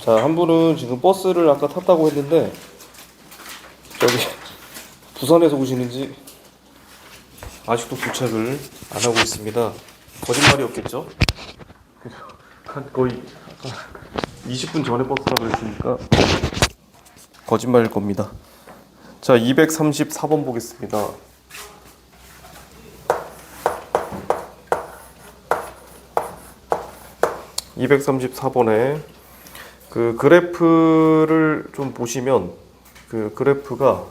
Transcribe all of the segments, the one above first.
자, 한 분은 지금 버스를 아까 탔다고 했는데 저기 부산에서 오시는지 아직도 도착을 안 하고 있습니다. 거짓말이 없겠죠? 한 거의 20분 전에 버스라고 했으니까 거짓말일 겁니다. 자, 234번 보겠습니다. (234번에) 그 그래프를 좀 보시면 그 그래프가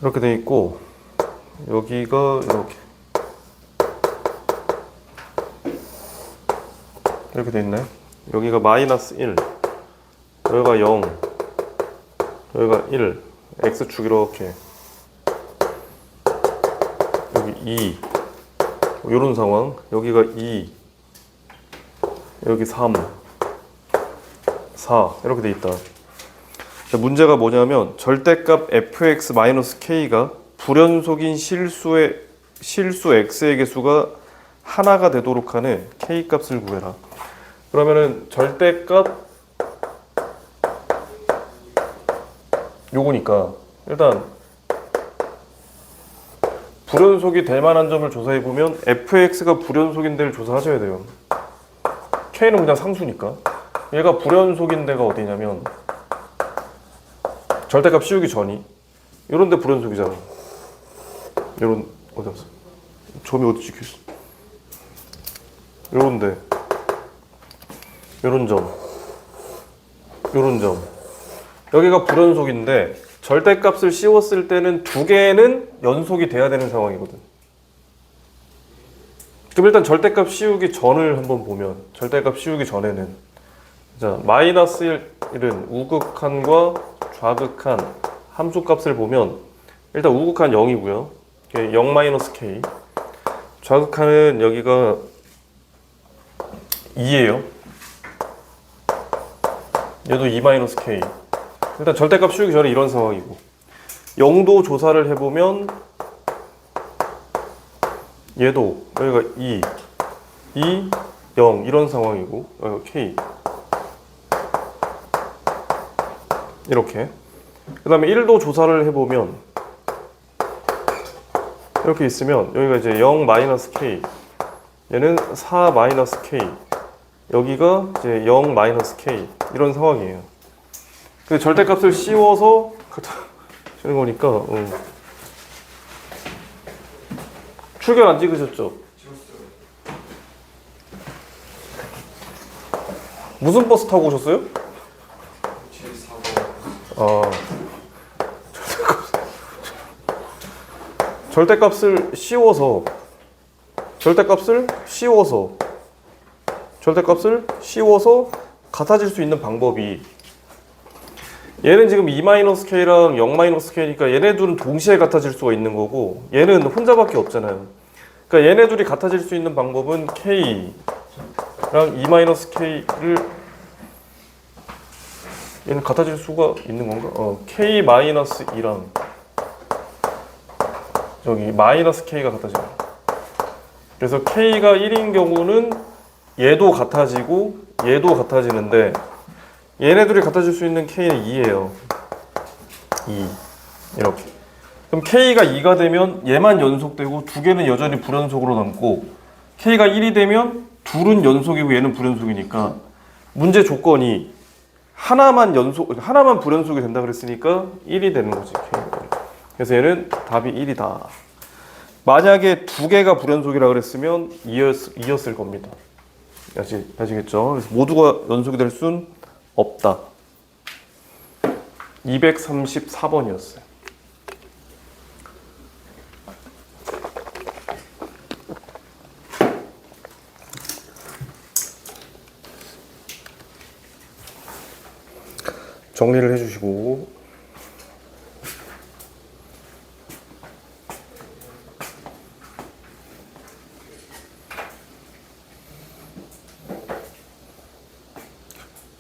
이렇게 돼 있고, 여기가 이렇게 돼 있네. 여기가 마이너스 1, 여기가 0, 여기가 1, x축 이렇게, 여기 2, 이런 상황, 여기가 2, 여기 3, 4 이렇게 돼 있다. 문제가 뭐냐면 절대값 fx-k가 불연속인 실수 x의 개수가 하나가 되도록 하는 k 값을 구해라. 그러면은 절대값 요거니까 일단 불연속이 될 만한 점을 조사해 보면 fx가 불연속인 데를 조사하셔야 돼요. k는 그냥 상수니까. 얘가 불연속인 데가 어디냐면 절대값 씌우기 전이 이런 데 불연속이잖아. 이런 어디 갔어? 점이 어디 찍혔어? 이런 데, 이런 점, 이런 점. 여기가 불연속인데 절대값을 씌웠을 때는 두 개는 연속이 돼야 되는 상황이거든. 그럼 일단 절대값 씌우기 전을 한번 보면, 절대값 씌우기 전에는 자, 마이너스 1은 우극한과 좌극한 함수값을 보면 일단 우극한 0이고요. 0-k. 좌극한은 여기가 2예요. 얘도 2-k. 일단 절대값 씌우기 전에 이런 상황이고, 0도 조사를 해보면 얘도 여기가 2, 0 이런 상황이고, 여기가 k 이렇게. 그 다음에 1도 조사를 해보면 이렇게 있으면 여기가 이제 0-k, 얘는 4-k, 여기가 이제 0-k 이런 상황이에요. 그 절대값을 씌워서 갖다 주는 거니까. 출결 안 찍으셨죠? 무슨 버스 타고 오셨어요? 절대값을 씌워서 같아질 수 있는 방법이, 얘는 지금 2-k랑 0-k니까 얘네 둘은 동시에 같아질 수가 있는 거고 얘는 혼자밖에 없잖아요. 그러니까 얘네 둘이 같아질 수 있는 방법은 k랑 2-k를 얘는 같아질 수가 있는 건가? k-2랑 여기 -k가 같아져요. 그래서 k가 1인 경우는 얘도 같아지고 얘도 같아지는데 얘네들이 같아질 수 있는 k는 2예요. 2 이렇게. 그럼 k가 2가 되면 얘만 연속되고 두 개는 여전히 불연속으로 남고, k가 1이 되면 둘은 연속이고 얘는 불연속이니까 문제 조건이 하나만 불연속이 된다 그랬으니까 1이 되는 거지. 그래서 얘는 답이 1이다. 만약에 두 개가 불연속이라 그랬으면 2였을 겁니다. 아시겠죠? 그래서 모두가 연속이 될 순 없다. 234번이었어요. 정리를 해주시고,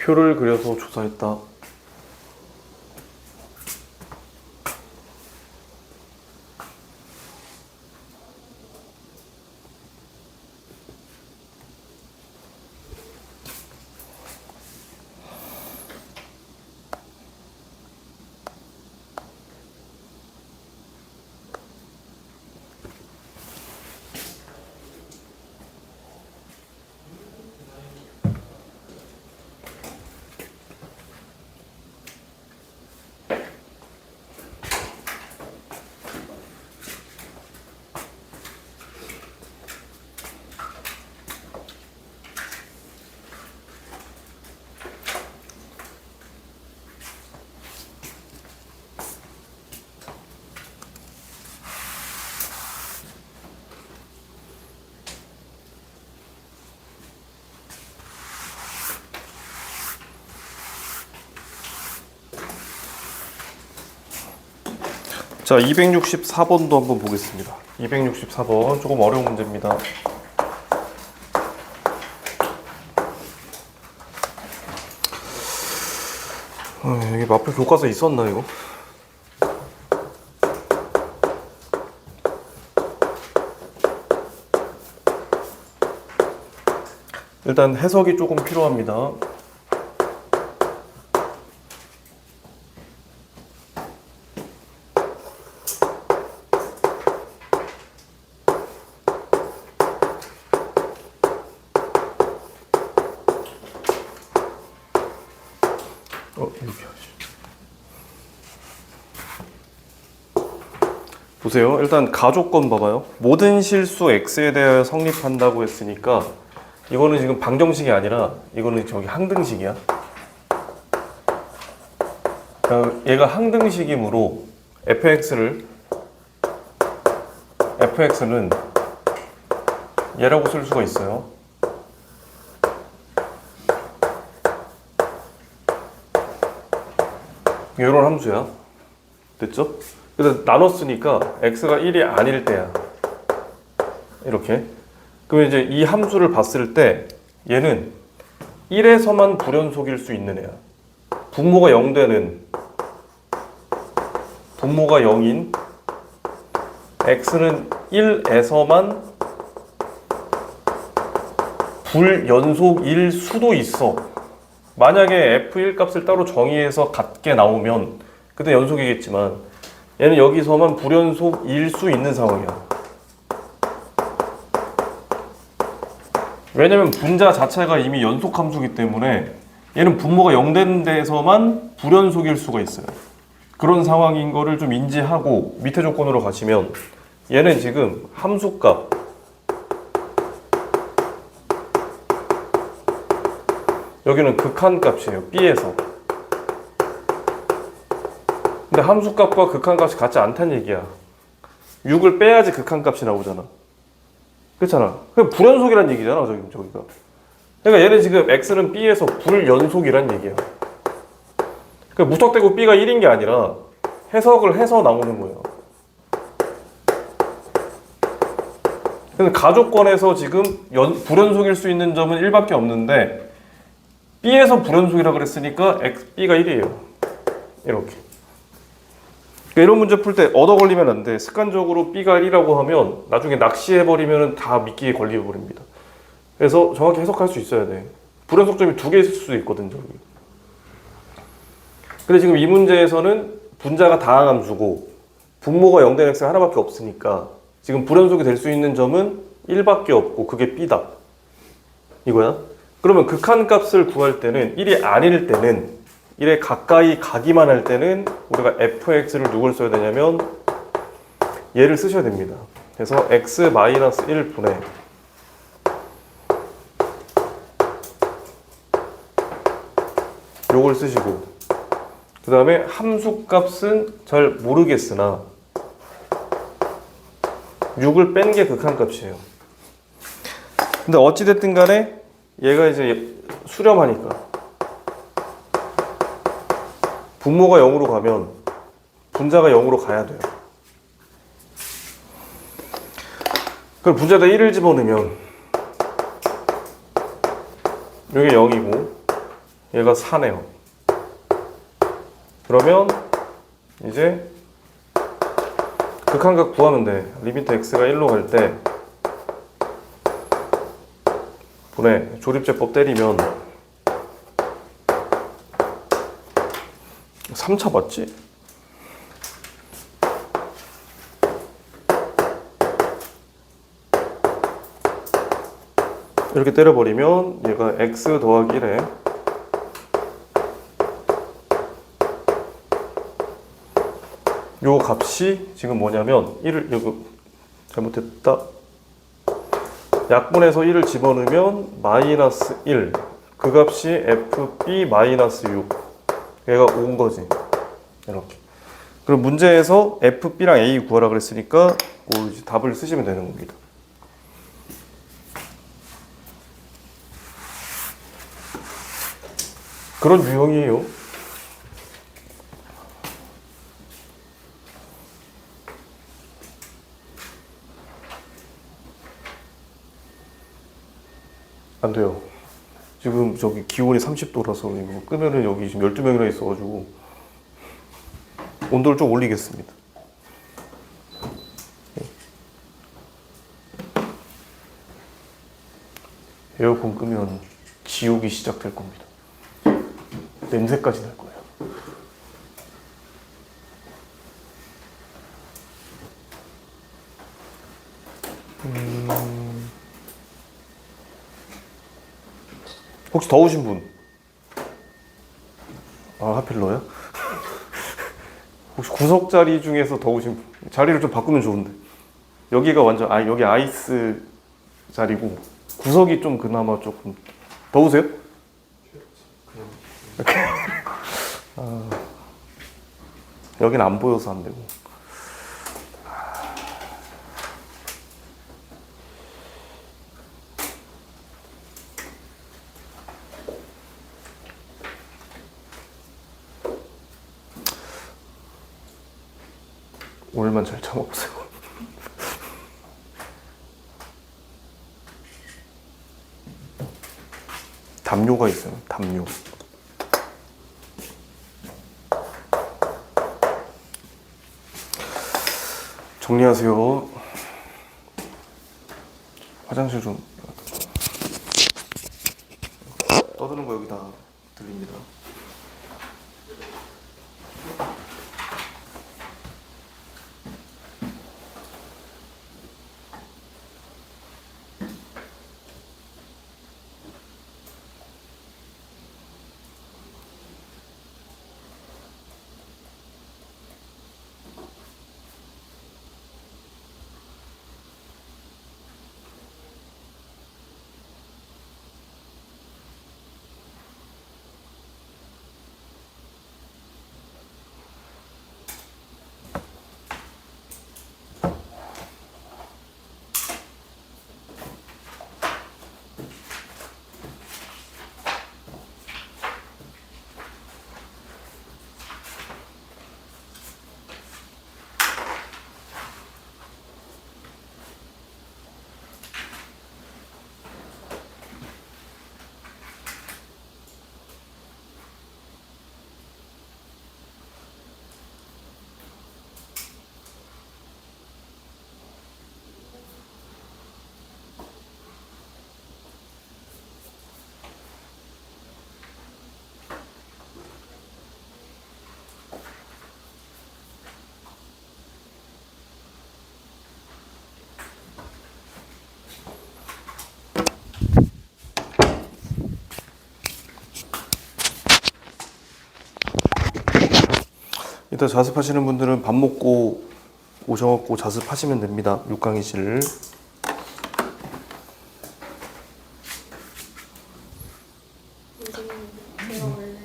표를 그려서 조사했다. 자, 264번도 한번 보겠습니다. 264번 조금 어려운 문제입니다. 여기 마플 교과서 있었나 이거? 일단 해석이 조금 필요합니다. 보세요. 일단 가조건 봐봐요. 모든 실수 x에 대하여 성립한다고 했으니까 이거는 지금 방정식이 아니라 이거는 저기 항등식이야. 그러니까 얘가 항등식이므로 fx는 얘라고 쓸 수가 있어요. 이런 함수야. 됐죠? 그래서 나눴으니까 x가 1이 아닐 때야. 이렇게. 그러면 이제 이 함수를 봤을 때 얘는 1에서만 불연속일 수 있는 애야. 분모가 0되는, 분모가 0인 x는 1에서만 불연속일 수도 있어. 만약에 f1 값을 따로 정의해서 같게 나오면 그때 연속이겠지만 얘는 여기서만 불연속일 수 있는 상황이야. 왜냐면 분자 자체가 이미 연속함수기 때문에 얘는 분모가 0 되는 데에서만 불연속일 수가 있어요. 그런 상황인 거를 좀 인지하고 밑에 조건으로 가시면 얘는 지금 함수값 여기는 극한값이에요. B에서. 근데 함수값과 극한값이 같지 않다는 얘기야. 6을 빼야지 극한값이 나오잖아. 그렇잖아. 그게 불연속이란 얘기잖아, 저기가. 그러니까 얘는 지금 x는 b에서 불연속이란 얘기야. 그러니까 무턱대고 b가 1인 게 아니라 해석을 해서 나오는 거예요. 근데 가조건에서 지금 불연속일 수 있는 점은 1밖에 없는데 b에서 불연속이라 그랬으니까 b가 1이에요. 이렇게. 그러니까 이런 문제 풀 때 얻어 걸리면 안 돼. 습관적으로 b가 1이라고 하면 나중에 낚시해버리면 다 미끼에 걸려버립니다. 그래서 정확히 해석할 수 있어야 돼. 불연속점이 2개 있을 수도 있거든, 저기. 근데 지금 이 문제에서는 분자가 다항함수고 분모가 0된 x가 하나밖에 없으니까 지금 불연속이 될 수 있는 점은 1밖에 없고 그게 b다. 이거야. 그러면 극한값을 구할 때는 1이 아닐 때는 1에 가까이 가기만 할 때는 우리가 fx를 누굴 써야 되냐면 얘를 쓰셔야 됩니다. 그래서 x-1분의 요걸 쓰시고 그 다음에 함수값은 잘 모르겠으나 6을 뺀 게 극한값이에요. 근데 어찌됐든 간에 얘가 이제 수렴하니까 분모가 0으로 가면 분자가 0으로 가야 돼요. 그럼 분자에다 1을 집어넣으면 여기 0이고 얘가 4네요. 그러면 이제 극한값 구하면 돼. 리미트 x가 1로 갈 때 분의 조립제법 때리면 3차 맞지? 이렇게 때려버리면 얘가 x 더하기 1에 요 값이 지금 뭐냐면 1을 이거 잘못했다. 약분해서 1을 집어넣으면 마이너스 1 그 값이 fb 마이너스 6 얘가 온 거지. 이렇게. 그럼 문제에서 fb랑 a 구하라 그랬으니까 이제 답을 쓰시면 되는 겁니다. 그런 유형이에요. 안 돼요. 지금 저기 기온이 30도라서 이거 끄면은 여기 지금 12명이나 있어가지고 온도를 좀 올리겠습니다. 에어컨 끄면 지옥이 시작될 겁니다. 냄새까지 날 거예요. 혹시 더우신 분? 아, 하필 너야? 혹시 구석 자리 중에서 더우신 분? 자리를 좀 바꾸면 좋은데. 여기가 완전, 여기 아이스 자리고, 구석이 좀 그나마 조금 더우세요? 여긴 안 보여서 안 되고. 오늘만 잘 참아보세요. 담요가 있어요. 담요. 정리하세요. 화장실 좀. 떠드는 거 여기 다 들립니다. 이따 자습하시는 분들은 밥 먹고 오셔갖고 자습하시면 됩니다. 6강의실. 제가 원래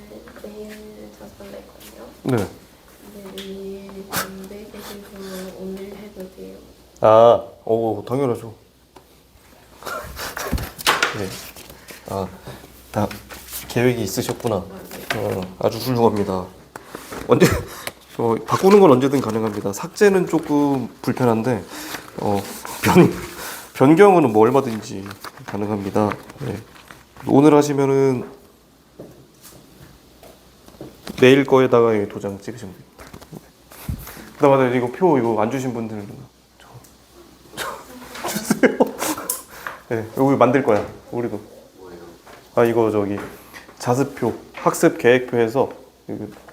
내일 자습한다 했거든요. 네. 근데 내일 반대 계셔서 오늘 해도 돼요. 당연하죠. 네. 다 계획이 있으셨구나. 아주 훌륭합니다. 언제 바꾸는 건 언제든 가능합니다. 삭제는 조금 불편한데 변경은 뭐 얼마든지 가능합니다. 네. 오늘 하시면은 내일 거에다가 도장 찍으시면 됩니다. 그다음에 이거 표 이거 안 주신 분들은 주세요. 네, 여기 만들 거야. 우리도. 이거 저기 자습표, 학습 계획표에서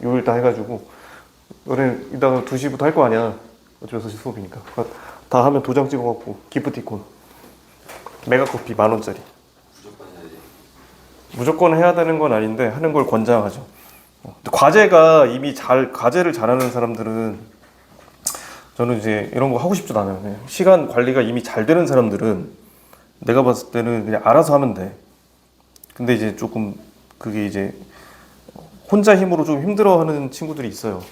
요일 다 해가지고 너네 이따가 2시부터 할 거 아니야. 어차피 6시 수업이니까. 다 하면 도장 찍어갖고 기프티콘 메가커피 10,000원짜리. 무조건 해야 되는 건 아닌데 하는 걸 권장하죠. 과제가 이미 과제를 잘하는 사람들은 저는 이제 이런 거 하고 싶지도 않아요. 시간 관리가 이미 잘 되는 사람들은 내가 봤을 때는 그냥 알아서 하면 돼. 근데 이제 조금 그게 이제 혼자 힘으로 좀 힘들어하는 친구들이 있어요.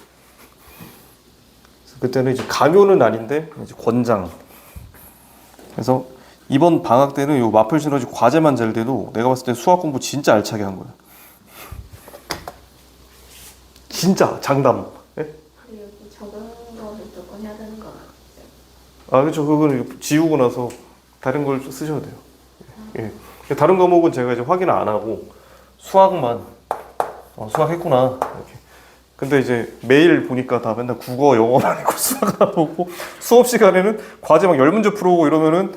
그때는 이제 강요는 아닌데 이제 권장. 그래서 이번 방학 때는 요 마플 시너지 과제만 잘 돼도 내가 봤을 때 수학 공부 진짜 알차게 한 거야. 진짜 장담. 예? 여기 적은 거 무조건 해야 되는 거 같아요. 그렇죠. 그거는 지우고 나서 다른 걸 쓰셔도 돼요. 예. 다른 과목은 제가 이제 확인을 안 하고 수학만 수학했구나 이렇게. 근데 이제 매일 보니까 다 맨날 국어, 영어만 있고 수학 안 보고 수업 시간에는 과제 막 10문제 풀어오고 이러면은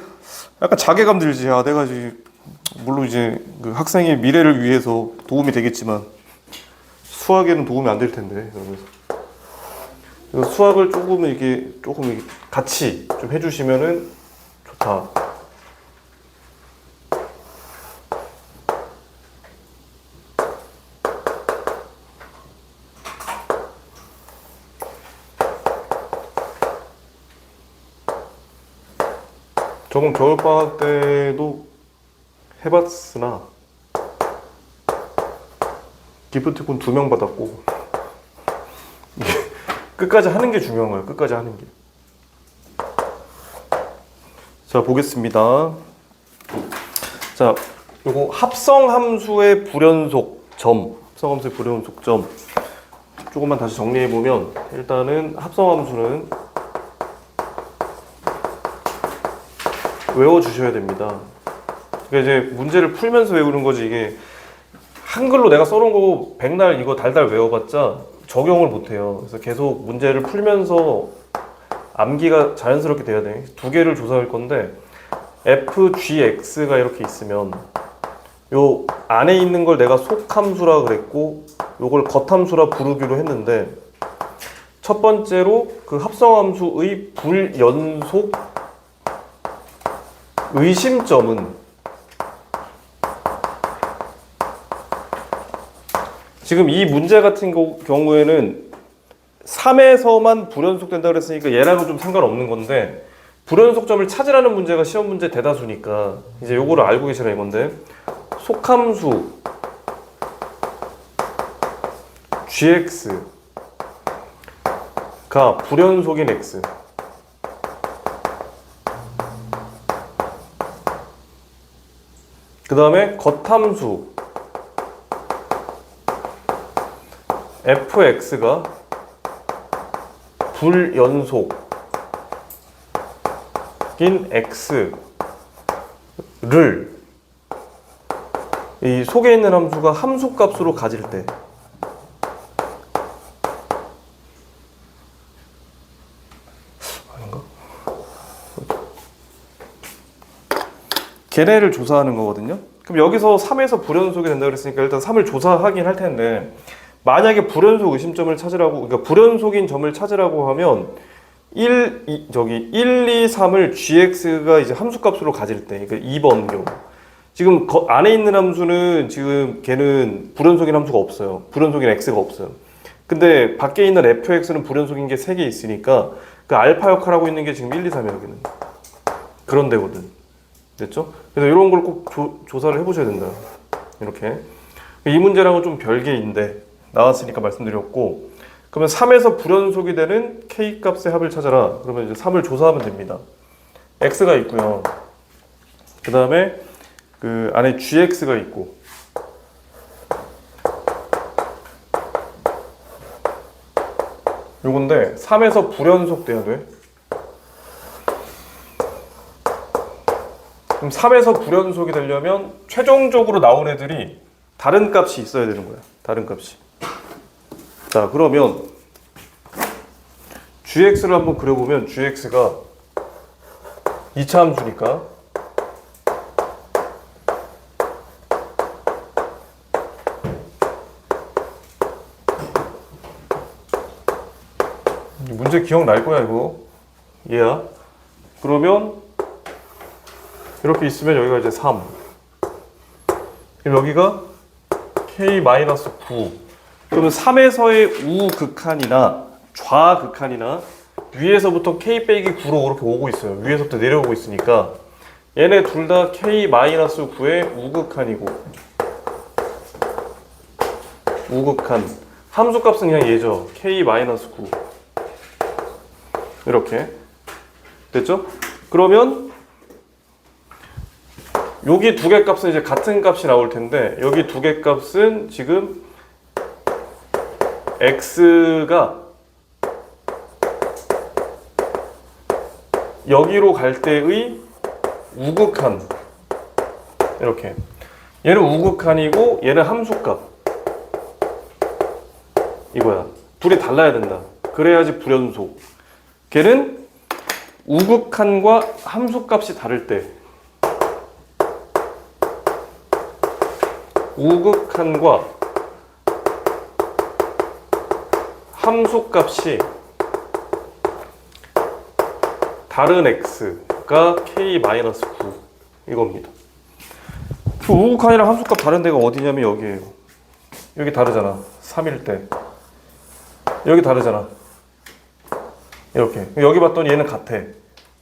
약간 자괴감 들지. 아, 내가 이제 물론 이제 그 학생의 미래를 위해서 도움이 되겠지만 수학에는 도움이 안 될 텐데. 그래서 수학을 조금 이렇게 같이 좀 해주시면은 좋다. 조금 겨울방학 때도 해봤으나 기프티콘 2명 받았고 끝까지 하는 게 중요한 거예요. 끝까지 하는 게. 자, 보겠습니다. 자, 요거 합성함수의 불연속점, 합성함수의 불연속점 조금만 다시 정리해 보면, 일단은 합성함수는 외워 주셔야 됩니다. 그러니까 이제 문제를 풀면서 외우는 거지, 이게 한글로 내가 써놓은 거 백날 이거 달달 외워봤자 적용을 못해요. 그래서 계속 문제를 풀면서 암기가 자연스럽게 돼야 돼. 두 개를 조사할 건데 fgx가 이렇게 있으면 요 안에 있는 걸 내가 속함수라 그랬고 요걸 겉함수라 부르기로 했는데, 첫 번째로 그 합성함수의 불연속 의심점은 지금 이 문제 같은 경우에는 3에서만 불연속된다 그랬으니까 얘랑은 좀 상관없는 건데, 불연속점을 찾으라는 문제가 시험 문제 대다수니까 이제 요거를 알고 계시라 이건데, 속함수 gx가 불연속인 x, 그 다음에 겉함수 fx가 불연속인 x를 이 속에 있는 함수가 함수값으로 가질 때, 아닌가? 걔네를 조사하는 거거든요. 그럼 여기서 3에서 불연속이 된다 그랬으니까 일단 3을 조사하긴 할 텐데, 만약에 불연속 의심점을 찾으라고, 그러니까 불연속인 점을 찾으라고 하면 1, 2, 3을 gx가 이제 함수값으로 가질 때, 그러니까 2번 경우. 지금 안에 있는 함수는 지금 걔는 불연속인 함수가 없어요. 불연속인 x가 없어요. 근데 밖에 있는 fx는 불연속인 게 3개 있으니까 그 알파 역할하고 있는 게 지금 1, 2, 3이야, 여기는. 그런 데거든. 됐죠? 그래서 이런 걸 꼭 조사를 해보셔야 된다. 이렇게. 이 문제랑은 좀 별개인데 나왔으니까 말씀드렸고, 그러면 3에서 불연속이 되는 k 값의 합을 찾아라. 그러면 이제 3을 조사하면 됩니다. x가 있고요. 그 다음에 그 안에 gx가 있고, 요건데 3에서 불연속 돼야 돼. 그럼 3에서 불연속이 되려면 최종적으로 나온 애들이 다른 값이 있어야 되는 거야. 다른 값이. 자, 그러면 gx를 한번 그려보면 gx가 2차 함수니까 문제 기억날 거야 이거. 얘야. 그러면 이렇게 있으면 여기가 이제 3. 그럼 여기가 k-9. 그러면 3에서의 우극한이나 좌극한이나 위에서부터 k 빼기 9로 이렇게 오고 있어요. 위에서부터 내려오고 있으니까 얘네 둘 다 k-9의 우극한이고, 우극한 함수값은 그냥 얘죠. k-9 이렇게 됐죠? 그러면 여기 두 개 값은 이제 같은 값이 나올 텐데, 여기 두 개 값은 지금 x가 여기로 갈 때의 우극한 이렇게. 얘는 우극한이고 얘는 함수값. 이거야. 둘이 달라야 된다. 그래야지 불연속. 걔는 우극한과 함수값이 다를 때, 우극한과 함수값이 다른 x가 k-9 이겁니다. 그 우극한이랑 함수값 다른 데가 어디냐면 여기에요. 여기 다르잖아. 3일 때. 여기 다르잖아. 이렇게. 여기 봤더니 얘는 같아.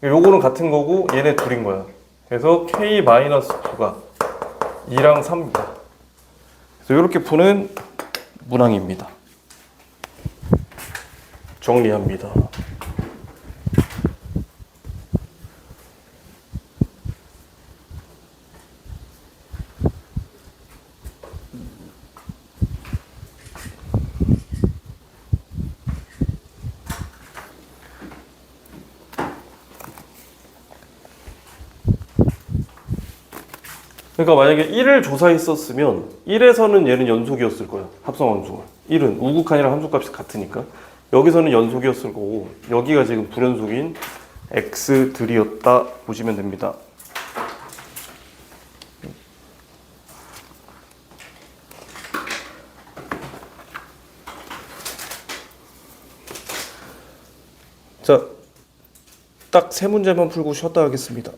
요거는 같은 거고 얘네 둘인 거야. 그래서 k-2가 2랑 3입니다. 그래서 이렇게 푸는 문항입니다. 정리합니다. 그러니까 만약에 1을 조사했었으면 1에서는 얘는 연속이었을 거야. 합성함수가. 1은 우극한이랑 함수값이 같으니까. 여기서는 연속이었을 거고 여기가 지금 불연속인 x들이었다 보시면 됩니다. 자, 딱 세 문제만 풀고 쉬었다 하겠습니다.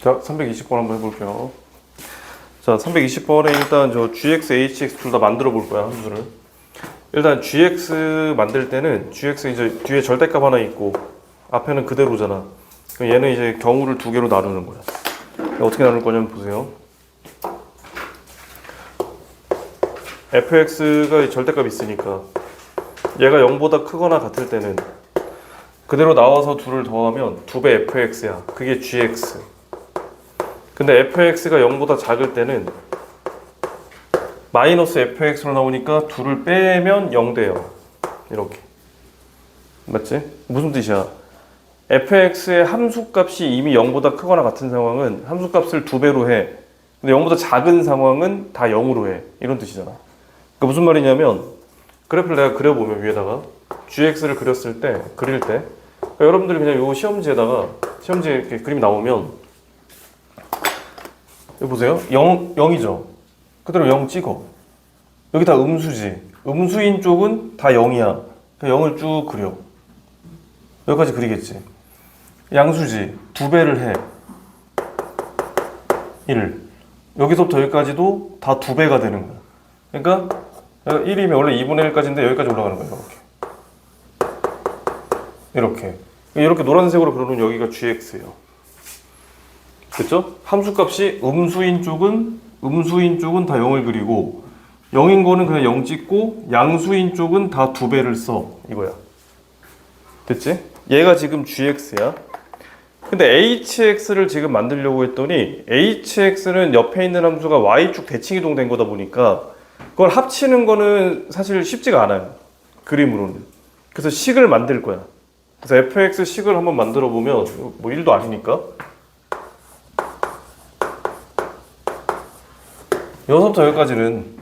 자, 320번 한번 해볼게요. 자, 320번에 일단 저 gx, hx 둘 다 만들어 볼 거야, 함수를. 일단 gx 만들 때는 gx 이제 뒤에 절대값 하나 있고 앞에는 그대로잖아. 그럼 얘는 이제 경우를 두 개로 나누는 거야. 어떻게 나눌 거냐면 보세요. fx가 절대값이 있으니까 얘가 0보다 크거나 같을 때는 그대로 나와서 둘을 더하면 2배 fx야. 그게 gx. 근데 fx가 0보다 작을 때는 마이너스 fx로 나오니까 둘을 빼면 0 돼요. 이렇게. 맞지? 무슨 뜻이야? fx의 함수값이 이미 0보다 크거나 같은 상황은 함수값을 2배로 해. 근데 0보다 작은 상황은 다 0으로 해. 이런 뜻이잖아. 그러니까 무슨 말이냐면 그래프를 내가 그려보면 위에다가 gx를 그릴 때 그러니까 여러분들이 그냥 요 시험지에 이렇게 그림이 나오면 여기 보세요. 0이죠. 그대로 0 찍어. 여기 다 음수지. 음수인 쪽은 다 0이야. 0을 쭉 그려. 여기까지 그리겠지. 양수지. 2배를 해. 1. 여기서부터 여기까지도 다 2배가 되는 거야. 그러니까 1이면 원래 2분의 1까지인데 여기까지 올라가는 거야. 이렇게. 이렇게 노란색으로 그려놓으면 여기가 gx예요. 됐죠? 함수값이 음수인 쪽은 다 0을 그리고 0인 거는 그냥 0 찍고 양수인 쪽은 다 2배를 써. 이거야. 됐지? 얘가 지금 gx야. 근데 hx를 지금 만들려고 했더니 hx는 옆에 있는 함수가 y축 대칭 이동된 거다 보니까 그걸 합치는 거는 사실 쉽지가 않아요. 그림으로는. 그래서 식을 만들 거야. 그래서 fx 식을 한번 만들어 보면 뭐 1도 아니니까 여기서부터 여기까지는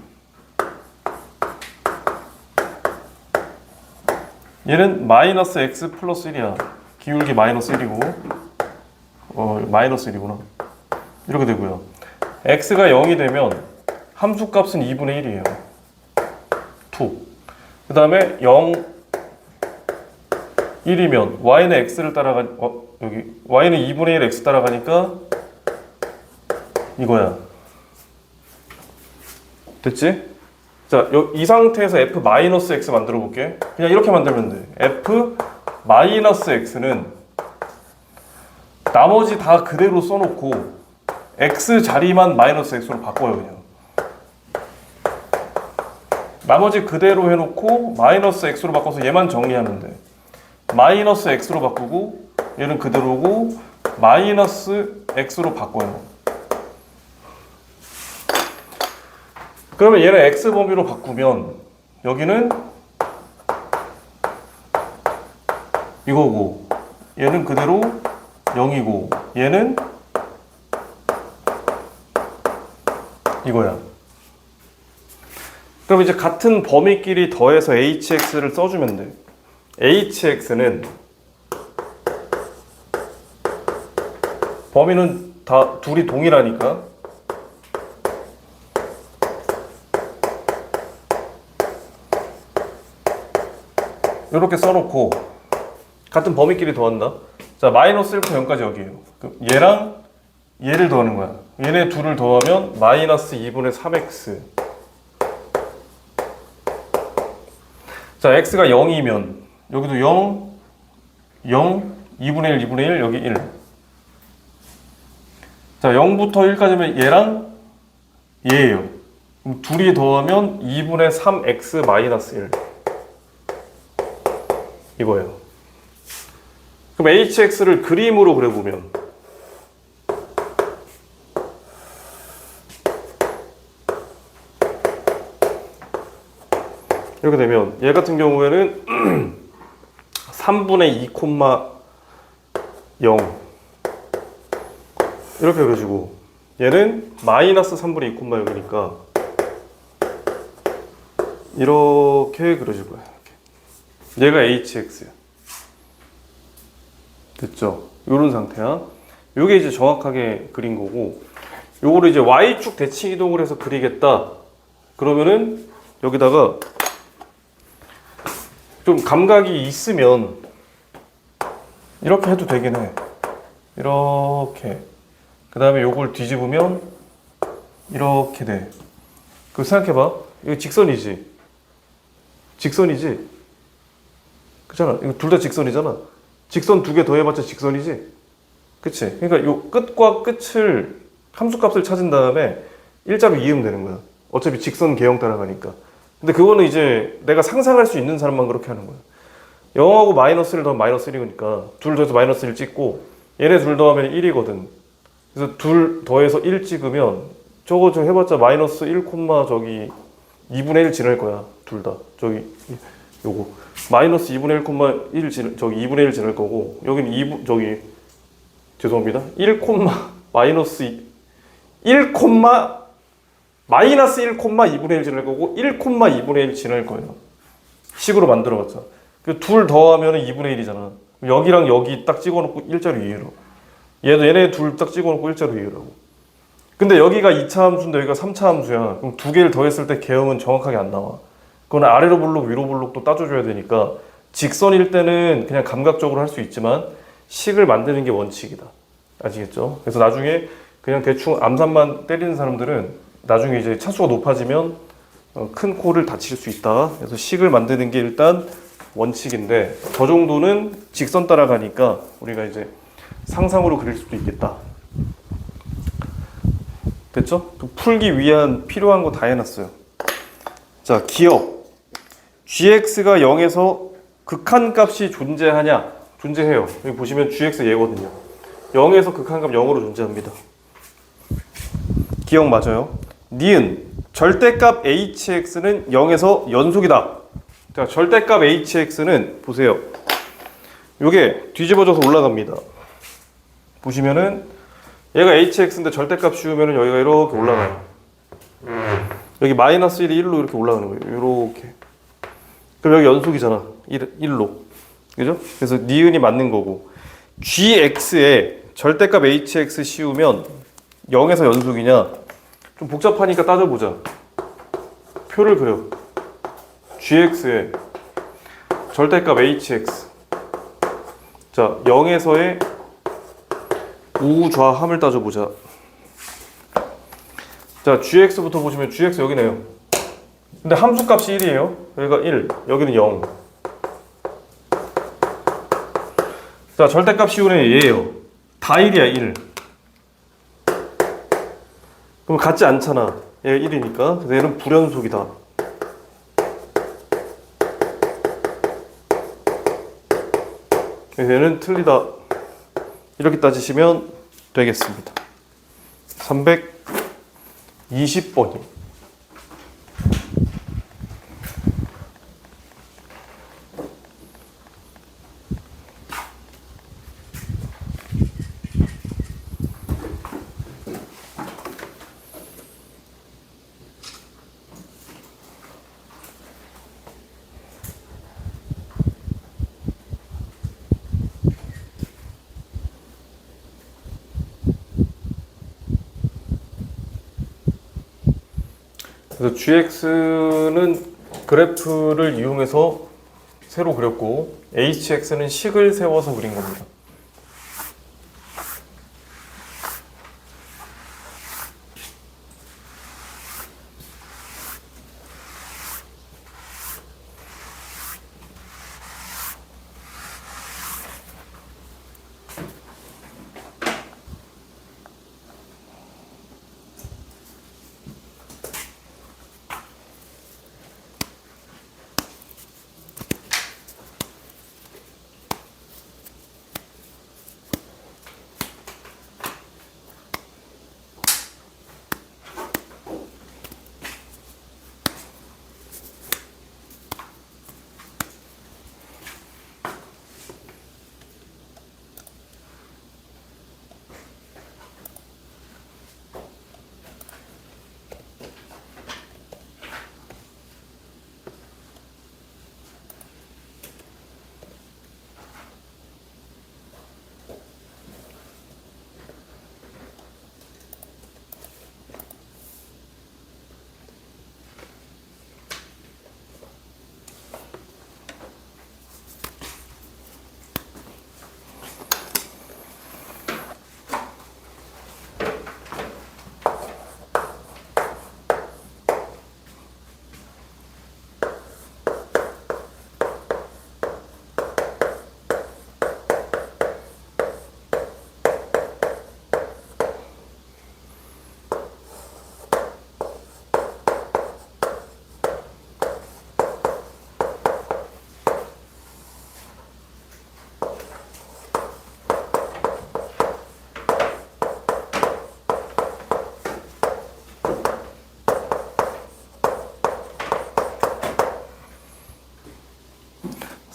얘는 마이너스 x 플러스 1이야. 기울기 마이너스 1이고 마이너스 1이구나. 이렇게 되고요. x가 0이 되면 함수값은 2분의 1이에요. 2. 그 다음에 0, 1이면 y는 x를 여기 y는 2분의 1 x 따라가니까 이거야. 됐지? 자, 이 상태에서 f 마이너스 x 만들어 볼게. 그냥 이렇게 만들면 돼. f 마이너스 x는 나머지 다 그대로 써놓고 x 자리만 마이너스 x로 바꿔요. 그냥 나머지 그대로 해놓고 마이너스 x로 바꿔서 얘만 정리하면 돼. 마이너스 x로 바꾸고 얘는 그대로고 마이너스 x로 바꿔요. 그러면 얘를 x 범위로 바꾸면 여기는 이거고 얘는 그대로 0이고 얘는 이거야. 그럼 이제 같은 범위끼리 더해서 hx를 써주면 돼. hx는 범위는 다 둘이 동일하니까 이렇게 써놓고 같은 범위끼리 더한다. 자, 마이너스 1부터 0까지 여기에요. 얘랑 얘를 더하는 거야. 얘네 둘을 더하면 마이너스 2분의 3x. 자, x가 0이면 여기도 0, 0, 2분의 1, 2분의 1, 여기 1. 자, 0부터 1까지면 얘랑 얘예요. 그럼 둘이 더하면 2분의 3x 마이너스 1. 이거예요. 그럼 hx를 그림으로 그려보면 이렇게 되면 얘 같은 경우에는 3분의 2, 0 이렇게 그려지고 얘는 마이너스 3분의 2, 0이니까 이렇게 그려질 거야. 얘가 hx야. 됐죠? 요런 상태야. 요게 이제 정확하게 그린 거고 요거를 이제 y축 대칭 이동을 해서 그리겠다. 그러면은 여기다가 좀 감각이 있으면 이렇게 해도 되긴 해. 이렇게. 그 다음에 요걸 뒤집으면 이렇게 돼. 그 생각해봐. 이거 직선이지? 직선이지? 그렇잖아. 이거 둘 다 직선이잖아. 직선 두 개 더해봤자 직선이지? 그치? 그러니까 요 끝과 끝을 함수값을 찾은 다음에 일자로 이으면 되는 거야. 어차피 직선 개형 따라가니까. 근데 그거는 이제 내가 상상할 수 있는 사람만 그렇게 하는 거야. 0하고 마이너스 1 더하면 마이너스 1이니까 둘 더해서 마이너스 1 찍고 얘네 둘 더하면 1이거든. 그래서 둘 더해서 1 찍으면 저거 좀 해봤자 마이너스 1 콤마 저기 2분의 1 지날 거야. 둘 다. 저기 요거 마이너스 2분의 1 콤마 1 저기 2분의 1 지날 거고 여기는 2분 저기 죄송합니다. 1 콤마 마이너스 1 콤마 마이너스 1 콤마 2분의 1 지날 거고 1 콤마 2분의 1 지날 거예요. 식으로 만들어봤자. 그 둘 더하면 2분의 1이잖아. 여기랑 여기 딱 찍어놓고 일자로 이해로. 얘네 둘 딱 찍어놓고 일자로 이해라고. 근데 여기가 2차 함수인데 여기가 3차 함수야. 그럼 두 개를 더했을 때 개형은 정확하게 안 나와. 그건 아래로 볼록 위로 볼록도 따져줘야 되니까 직선일 때는 그냥 감각적으로 할 수 있지만 식을 만드는 게 원칙이다. 아시겠죠? 그래서 나중에 그냥 대충 암산만 때리는 사람들은 나중에 이제 차수가 높아지면 큰 코를 다칠 수 있다. 그래서 식을 만드는 게 일단 원칙인데 저 정도는 직선 따라가니까 우리가 이제 상상으로 그릴 수도 있겠다. 됐죠? 풀기 위한 필요한 거 다 해놨어요. 자, 기억. gx가 0에서 극한값이 존재하냐? 존재해요. 여기 보시면 gx 얘거든요. 0에서 극한값 0으로 존재합니다. 기억 맞아요. 니은 절대값 hx는 0에서 연속이다. 자, 절대값 hx는 보세요. 요게 뒤집어져서 올라갑니다. 보시면은 얘가 hx인데 절대값 씌우면은 여기가 이렇게 올라가요. 여기 마이너스 1이 1로 이렇게 올라가는 거예요. 이렇게. 그럼 여기 연속이잖아. 1로. 그죠? 그래서 니은이 맞는 거고. gx에 절대값 hx 씌우면 0에서 연속이냐? 좀 복잡하니까 따져보자. 표를 그려. gx에 절대값 hx. 자, 0에서의 우좌함을 따져보자. 자, gx부터 보시면 gx 여기네요. 근데 함수값이 1이에요. 여기가 1, 여기는 0. 자, 절대값 씌우는 얘예요. 다 1이야, 1. 그럼 같지 않잖아. 얘가 1이니까. 그래서 얘는 불연속이다. 그래서 얘는 틀리다. 이렇게 따지시면 되겠습니다. 320번이. 그래서 gx는 그래프를 이용해서 새로 그렸고 hx는 식을 세워서 그린 겁니다.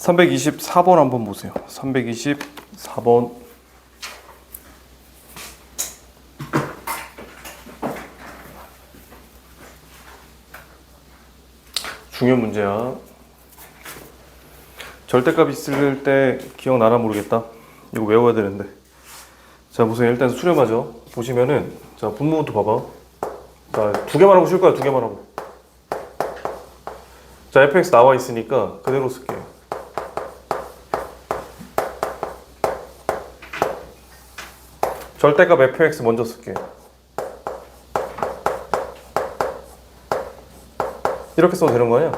324번 한번 보세요. 324번. 중요한 문제야. 절대값 있을 때 기억나나 모르겠다. 이거 외워야 되는데. 자, 보세요. 일단 수렴하죠. 보시면은, 자, 분모부터 봐봐. 자, 두 개만 하고 쉴 거야. 두 개만 하고. 자, fx 나와 있으니까 그대로 쓸게요. 절대값 fx 먼저 쓸게요. 이렇게 써도 되는 거 아니야?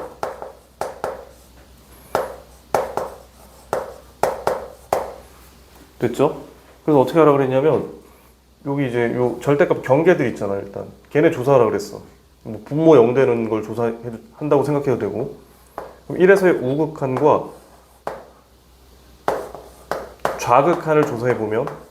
됐죠? 그래서 어떻게 하라 그랬냐면 여기 이제 요 절대값 경계들 있잖아. 일단 걔네 조사하라 그랬어. 뭐 분모 0 되는 걸 조사한다고 생각해도 되고, 그럼 1에서의 우극한과 좌극한을 조사해 보면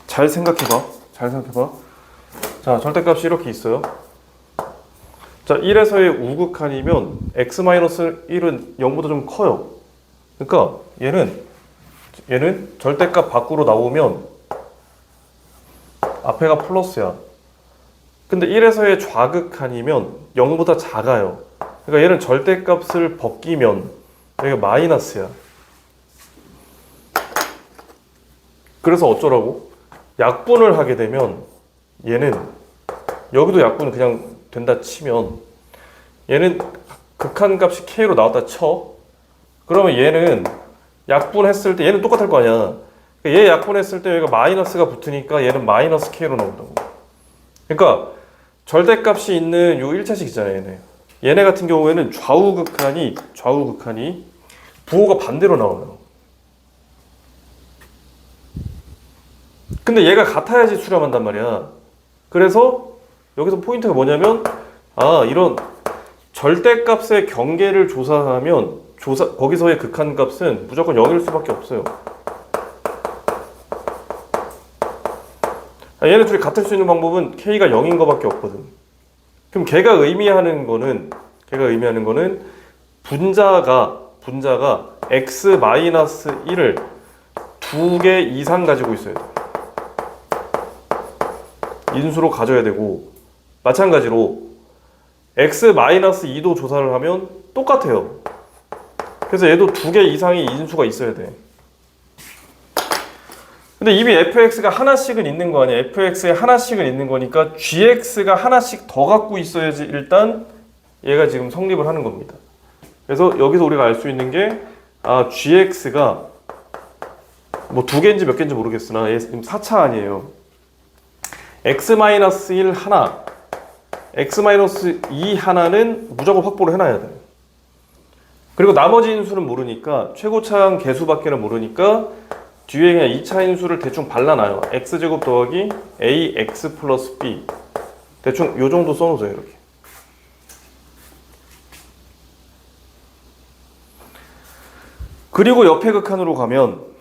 잘 생각해봐. 잘 생각해봐. 자, 절대값이 이렇게 있어요. 자, 1에서의 우극한이면 x-1은 0보다 좀 커요. 그러니까 얘는 절대값 밖으로 나오면 앞에가 플러스야. 근데 1에서의 좌극한이면 0보다 작아요. 그러니까 얘는 절대값을 벗기면 여기가 마이너스야. 그래서 어쩌라고? 약분을 하게 되면 얘는 여기도 약분은 그냥 된다 치면 얘는 극한값이 k로 나왔다 쳐. 그러면 얘는 약분했을 때 얘는 똑같을 거 아니야. 얘 약분했을 때 여기가 마이너스가 붙으니까 얘는 마이너스 k로 나온다고. 그러니까 절대값이 있는 요 1차식 있잖아요. 얘네 같은 경우에는 좌우극한이 부호가 반대로 나와요. 근데 얘가 같아야지 수렴한단 말이야. 그래서 여기서 포인트가 뭐냐면, 이런 절대값의 경계를 조사하면 거기서의 극한값은 무조건 0일 수밖에 없어요. 얘네 둘이 같을 수 있는 방법은 k가 0인 거밖에 없거든. 그럼 걔가 의미하는 거는 분자가 x-1을 2개 이상 가지고 있어야 돼. 인수로 가져야 되고, 마찬가지로 x-2도 조사를 하면 똑같아요. 그래서 얘도 2개 이상의 인수가 있어야 돼. 근데 이미 fx가 하나씩은 있는 거 아니야. fx에 하나씩은 있는 거니까 gx가 하나씩 더 갖고 있어야지 일단 얘가 지금 성립을 하는 겁니다. 그래서 여기서 우리가 알 수 있는 게 gx가 뭐 2개인지 몇 개인지 모르겠으나 얘 지금 4차 아니에요. x-1 하나, x-2 하나는 무조건 확보를 해놔야 돼. 그리고 나머지 인수는 모르니까, 최고차항 개수밖에는 모르니까 뒤에 그냥 2차 인수를 대충 발라놔요. x제곱 더하기 ax 플러스 b. 대충 요 정도 써놓으세요. 이렇게. 그리고 옆에 극한으로 가면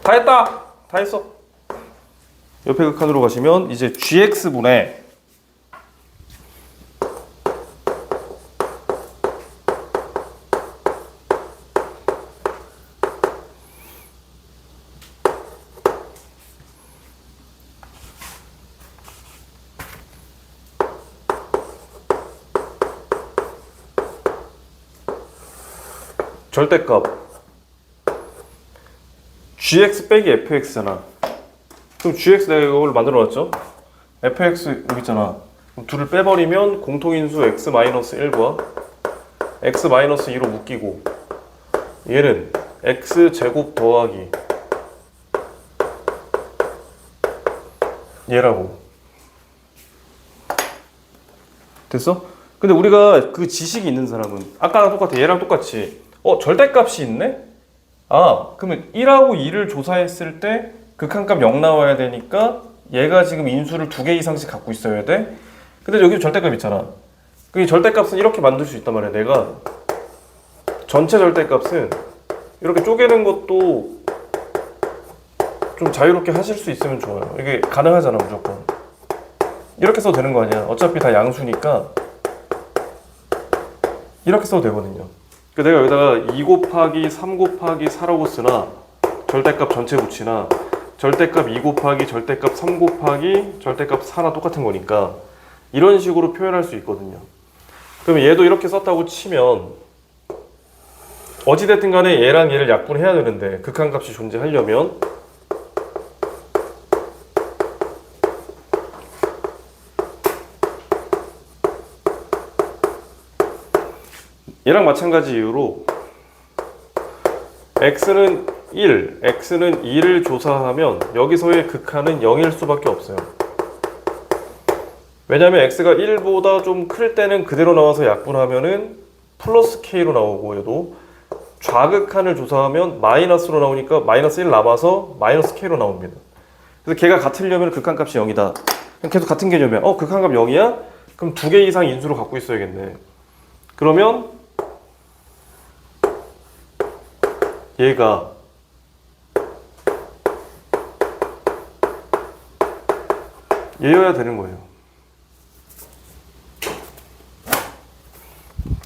다 했다! 다 했어. 옆에 극한으로 가시면 이제 gx분의 절대값 gx 빼기 fx잖아. 그럼 gx 내가 이걸 만들어 놨죠? fx 여기 있잖아. 그럼 둘을 빼버리면 공통인수 x-1과 x-2로 묶이고, 얘는 x제곱 더하기 얘라고. 됐어? 근데 우리가 그 지식이 있는 사람은 아까랑 똑같아. 얘랑 똑같이 절대값이 있네? 그러면 1하고 2를 조사했을 때 극한값 0 나와야 되니까 얘가 지금 인수를 2개 이상씩 갖고 있어야 돼. 근데 여기 절대값 있잖아. 그 절대값은 이렇게 만들 수 있단 말이야. 내가 전체 절대값은 이렇게 쪼개는 것도 좀 자유롭게 하실 수 있으면 좋아요. 이게 가능하잖아 무조건. 이렇게 써도 되는 거 아니야. 어차피 다 양수니까 이렇게 써도 되거든요. 그 내가 여기다가 2 곱하기 3 곱하기 4라고 쓰나 절대값 전체 붙이나 절대값 2 곱하기 절대값 3 곱하기 절대값 4나 똑같은 거니까 이런 식으로 표현할 수 있거든요. 그러면 얘도 이렇게 썼다고 치면 어찌됐든 간에 얘랑 얘를 약분해야 되는데 극한값이 존재하려면 얘랑 마찬가지 이유로 x는 1, x는 2를 조사하면 여기서의 극한은 0일 수밖에 없어요. 왜냐면 x가 1보다 좀 클 때는 그대로 나와서 약분하면은 플러스 k로 나오고 얘도 좌극한을 조사하면 마이너스로 나오니까 마이너스 1 남아서 마이너스 k로 나옵니다. 그래서 걔가 같으려면 극한값이 0이다. 계속 같은 개념이야. 극한값 0이야? 그럼 2개 이상 인수로 갖고 있어야겠네. 그러면 얘가 얘여야 되는 거예요.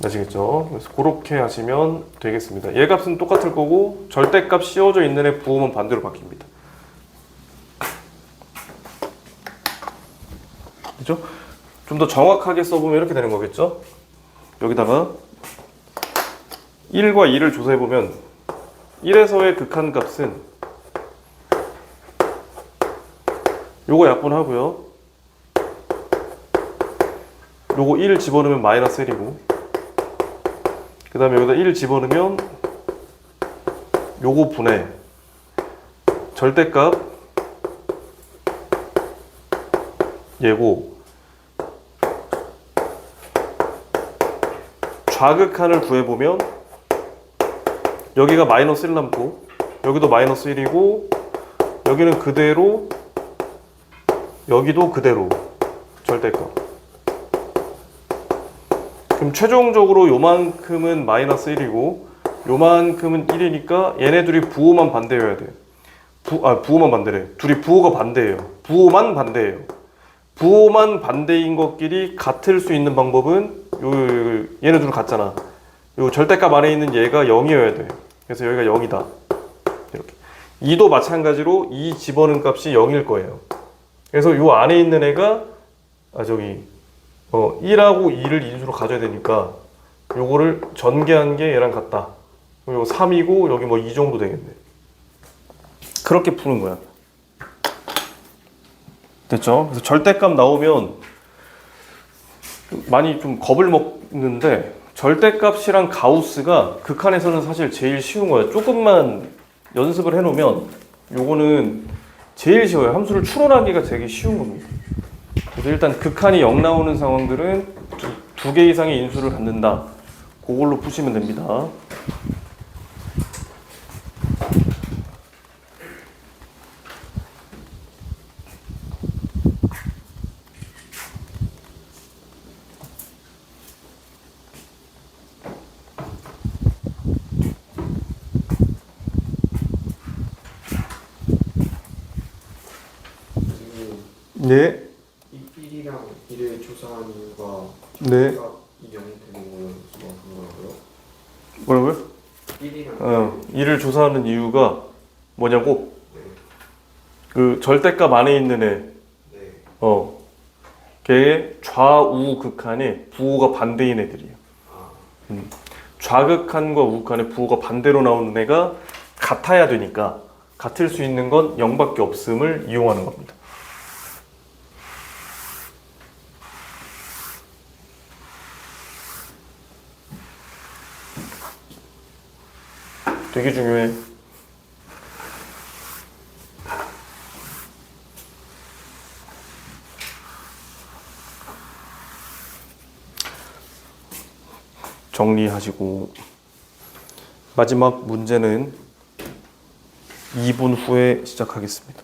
아시겠죠? 그래서 그렇게 하시면 되겠습니다. 얘 값은 똑같을 거고 절대값 씌워져 있는 애 부호만 반대로 바뀝니다. 그죠? 좀 더 정확하게 써보면 이렇게 되는 거겠죠? 여기다가 1과 2를 조사해보면 1에서의 극한값은 요거 약분하고요. 요거 1 집어넣으면 마이너스 1이고 그 다음에 여기다 1 집어넣으면 요거 분해 절대값 얘고 좌극한을 구해보면 여기가 마이너스 1 남고 여기도 마이너스 1이고 여기는 그대로 여기도 그대로 절대값. 그럼 최종적으로 요만큼은 마이너스 1이고 요만큼은 1이니까 얘네들이 부호만 반대여야 돼. 부호만 반대래. 둘이 부호가 반대예요. 부호만 반대예요. 부호만 반대인 것끼리 같을 수 있는 방법은 얘네 둘은 같잖아. 요 절대값 안에 있는 얘가 0이어야 돼. 그래서 여기가 0이다. 이렇게. 2도 마찬가지로 2 집어넣은 값이 0일 거예요. 그래서 요 안에 있는 애가 1하고 2를 인수로 가져야 되니까 요거를 전개한 게 얘랑 같다. 요거 3이고 여기 뭐 2 정도 되겠네. 그렇게 푸는 거야. 됐죠? 그래서 절대값 나오면 많이 좀 겁을 먹는데 절대값이랑 가우스가 극한에서는 사실 제일 쉬운 거예요. 조금만 연습을 해놓으면 요거는 제일 쉬워요. 함수를 추론하기가 되게 쉬운 겁니다. 그래서 일단 극한이 0 나오는 상황들은 두 개 이상의 인수를 갖는다. 그걸로 푸시면 됩니다. 네. 이 1이랑 1을 조사한 이유가 네. 이 0이 되는 거여서 그런 거라고요? 뭐라고요? 1이랑 2를 조사하는 이유가 뭐냐고? 네. 그 절대값 안에 있는 애, 네. 걔의 좌우 극한에 부호가 반대인 애들이에요. 좌극한과 우극한의 부호가 반대로 나오는 애가 같아야 되니까 같을 수 있는 건 0밖에 없음을 이용하는 겁니다. 되게 중요해. 정리하시고 마지막 문제는 2분 후에 시작하겠습니다.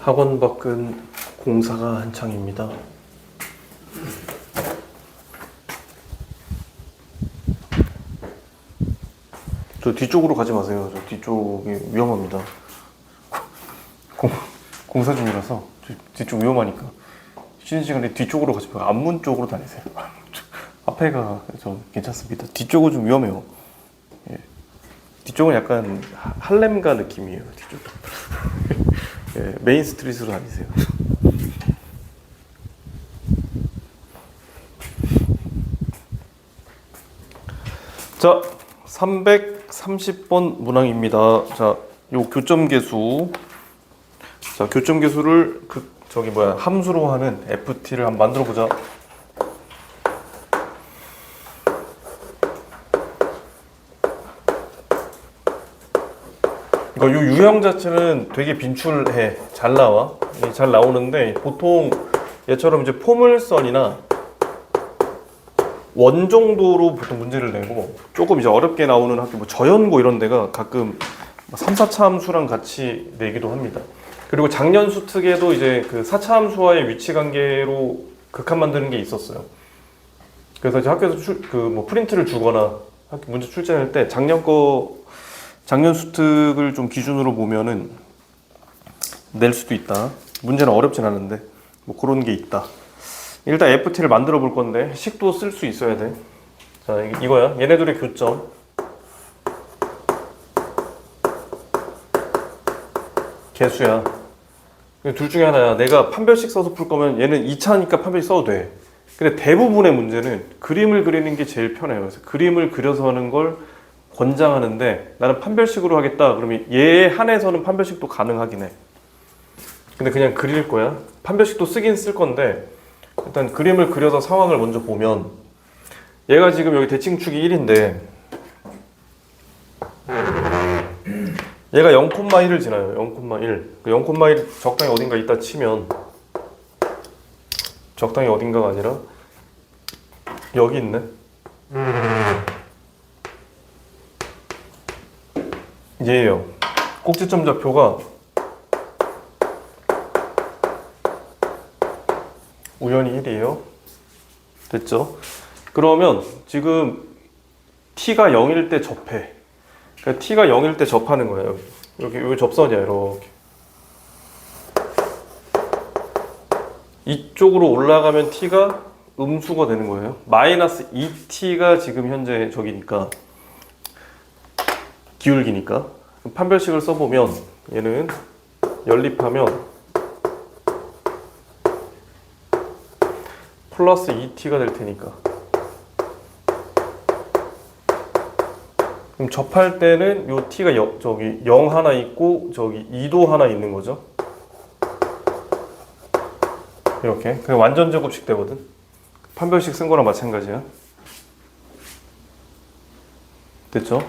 학원 밖은 공사가 한창입니다. 저 뒤쪽으로 가지 마세요. 저 뒤쪽이 위험합니다. 공사 중이라서 뒤쪽 위험하니까 쉬는 시간에 뒤쪽으로 가지 말고 앞문 쪽으로 다니세요. 앞에가 좀 괜찮습니다. 뒤쪽은 좀 위험해요. 예. 뒤쪽은 약간 할렘가 느낌이에요. 뒤쪽. 예, 메인 스트리트로 다니세요. 자, 330번 문항입니다. 자, 요 교점 계수. 자, 교점 계수를 함수로 하는 FT를 한번 만들어 보자. 요 유형 자체는 되게 빈출해. 잘 나와. 잘 나오는데 보통 얘처럼 이제 포물선이나 원 정도로 보통 문제를 내고 조금 이제 어렵게 나오는 학교, 뭐 저연고 이런 데가 가끔 3, 4차 함수랑 같이 내기도 합니다. 그리고 작년 수특에도 이제 그 4차 함수와의 위치 관계로 극한 만드는 게 있었어요. 그래서 이제 학교에서 프린트를 주거나 학교 문제 출제할 때 작년 수특을 좀 기준으로 보면은 낼 수도 있다. 문제는 어렵진 않은데 뭐 그런 게 있다. 일단 FT를 만들어 볼 건데 식도 쓸 수 있어야 돼. 자, 이거야. 얘네들의 교점. 개수야. 둘 중에 하나야. 내가 판별식 써서 풀 거면 얘는 2차니까 판별식 써도 돼. 근데 대부분의 문제는 그림을 그리는 게 제일 편해요. 그래서 그림을 그려서 하는 걸 권장하는데 나는 판별식으로 하겠다. 그러면 얘에 한해서는 판별식도 가능하긴 해. 근데 그냥 그릴 거야. 판별식도 쓰긴 쓸 건데 일단 그림을 그려서 상황을 먼저 보면 얘가 지금 여기 대칭축이 1인데 얘가 0,1을 지나요. 0,1. 그 0,1 적당히 어딘가 있다 치면 적당히 어딘가가 아니라 여기 있네. 얘예요. 꼭지점 좌표가 우연히 1이에요. 됐죠? 그러면 지금 t가 0일 때 접해. 그러니까 t가 0일 때 접하는 거예요. 여기 접선이야. 이렇게 이쪽으로 올라가면 t가 음수가 되는 거예요. 마이너스 2t가 지금 현재 저기니까 기울기니까 판별식을 써보면 얘는 연립하면 플러스 2t가 될 테니까 그럼 접할 때는 요 t가 저기 0 하나 있고 저기 2도 하나 있는 거죠. 이렇게 그냥 완전 제곱식 되거든. 판별식 쓴 거랑 마찬가지야. 됐죠?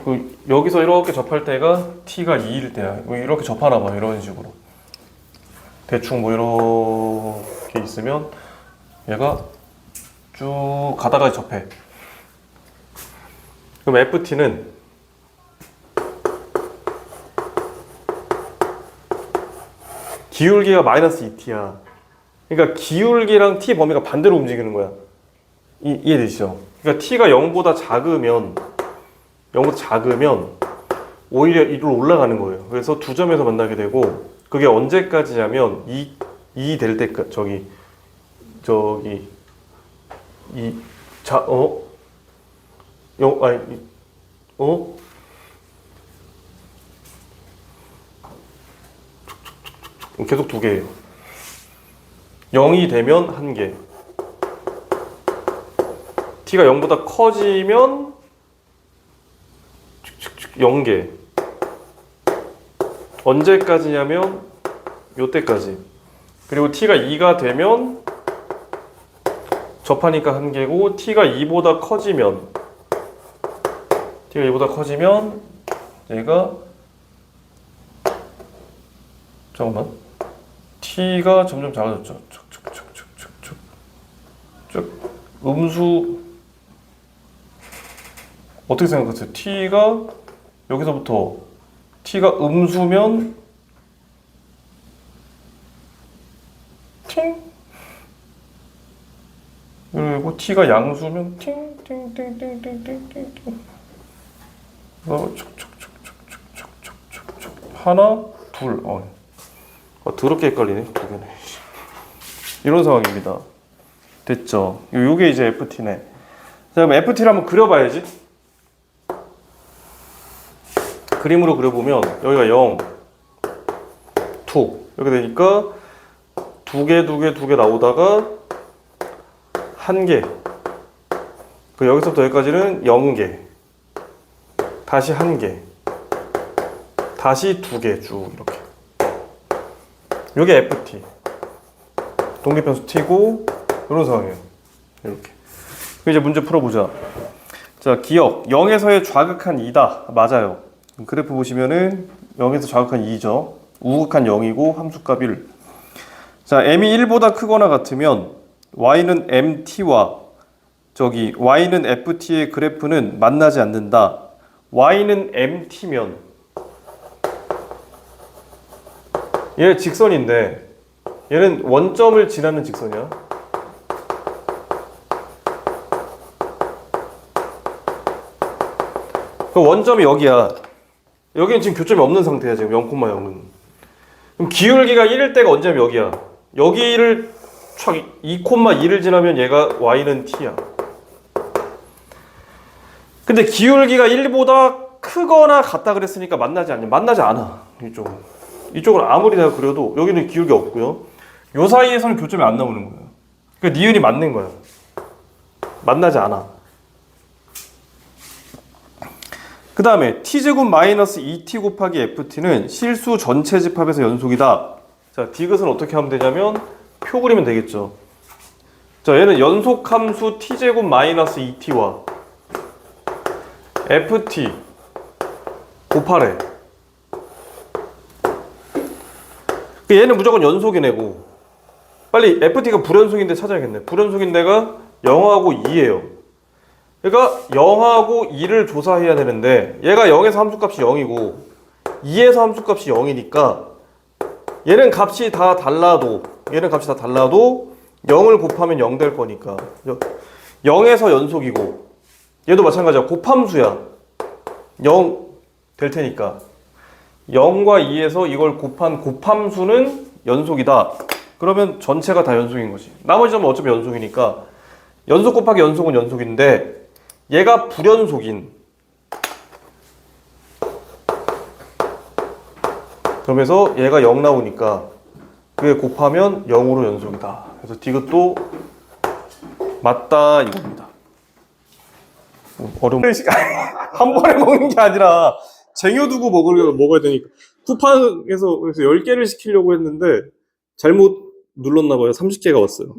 여기서 이렇게 접할 때가 t가 2일 때야. 이렇게 접하나 봐. 이런 식으로 대충 뭐 이렇게 있으면 얘가 쭉 가다가 접해. 그럼 FT는 기울기가 마이너스 2t야. 그러니까 기울기랑 t 범위가 반대로 움직이는 거야. 이해되시죠? 그러니까 t가 0보다 작으면 오히려 이리로 올라가는 거예요. 그래서 두 점에서 만나게 되고 그게 언제까지냐면 2 될 때까지 계속 두 개예요. 0이 되면 한 개. t가 0보다 커지면 0개. 언제까지냐면 요때까지. 그리고 t가 2가 되면 접하니까 한 개고 t가 2보다 커지면 얘가 잠깐만 t가 점점 작아졌죠. 쭉 음수 어떻게 생각하세요? t가 여기서부터 t가 음수면 그리고 t가 양수면 팅팅팅팅팅팅팅 촉촉촉촉촉촉촉촉 하나 둘 더럽게 헷갈리네 두 개네. 이런 상황입니다. 됐죠? 요게 이제 FT네. 자, 그럼 FT를 한번 그려봐야지. 그림으로 그려보면 여기가 0, 2 이렇게 되니까 두 개 나오다가 한 개. 그 여기서부터 여기까지는 0개. 다시 한 개. 다시 두 개 쭉 이렇게. 요게 FT. 독립변수 T고 이런 상황이에요. 이렇게. 그럼 이제 문제 풀어보자. 자, 기억 0에서의 좌극한 2다. 맞아요. 그래프 보시면은 0에서 좌극한 2죠. 우극한 0이고 함수값 1. 자, m이 1보다 크거나 같으면 y는 mt와 y는 ft의 그래프는 만나지 않는다. y는 mt면 얘 직선인데 얘는 원점을 지나는 직선이야. 그 원점이 여기야. 여기는 지금 교점이 없는 상태야. 지금 0,0은. 그럼 기울기가 1일 때가 언제면 여기야. 여기를 2,2를 지나면 얘가 y는 t야. 근데 기울기가 1보다 크거나 같다 그랬으니까 만나지 않아. 이쪽은 아무리 내가 그려도 여기는 기울기 없고요. 요 사이에서는 교점이 안 나오는 거예요. 그러니까 니은이 맞는 거야. 만나지 않아. 그 다음에 t제곱 마이너스 2t 곱하기 ft는 실수 전체 집합에서 연속이다. 자, 디귿은 어떻게 하면 되냐면 표 그리면 되겠죠. 자, 얘는 연속함수 t제곱 마이너스 2t와 ft 곱하래. 얘는 무조건 연속이네고. 빨리 ft가 불연속인데 찾아야겠네. 불연속인데가 0하고 2예요. 그러니까 0하고 2를 조사해야 되는데 얘가 0에서 함수값이 0이고 2에서 함수값이 0이니까 얘는 값이 다 달라도 0을 곱하면 0 될 거니까 0에서 연속이고 얘도 마찬가지야. 곱함수야. 0 될 테니까 0과 2에서 이걸 곱한 곱함수는 연속이다. 그러면 전체가 다 연속인 거지. 나머지 점은 어차피 연속이니까 연속 곱하기 연속은 연속인데 얘가 불연속인. 그러면서 얘가 0 나오니까 그게 곱하면 0으로 연속이다. 그래서 디귿도 맞다 이겁니다. 어려운 한 번에 먹는 게 아니라 쟁여두고 먹어야 되니까. 쿠팡에서 그래서 10개를 시키려고 했는데 잘못 눌렀나 봐요. 30개가 왔어요.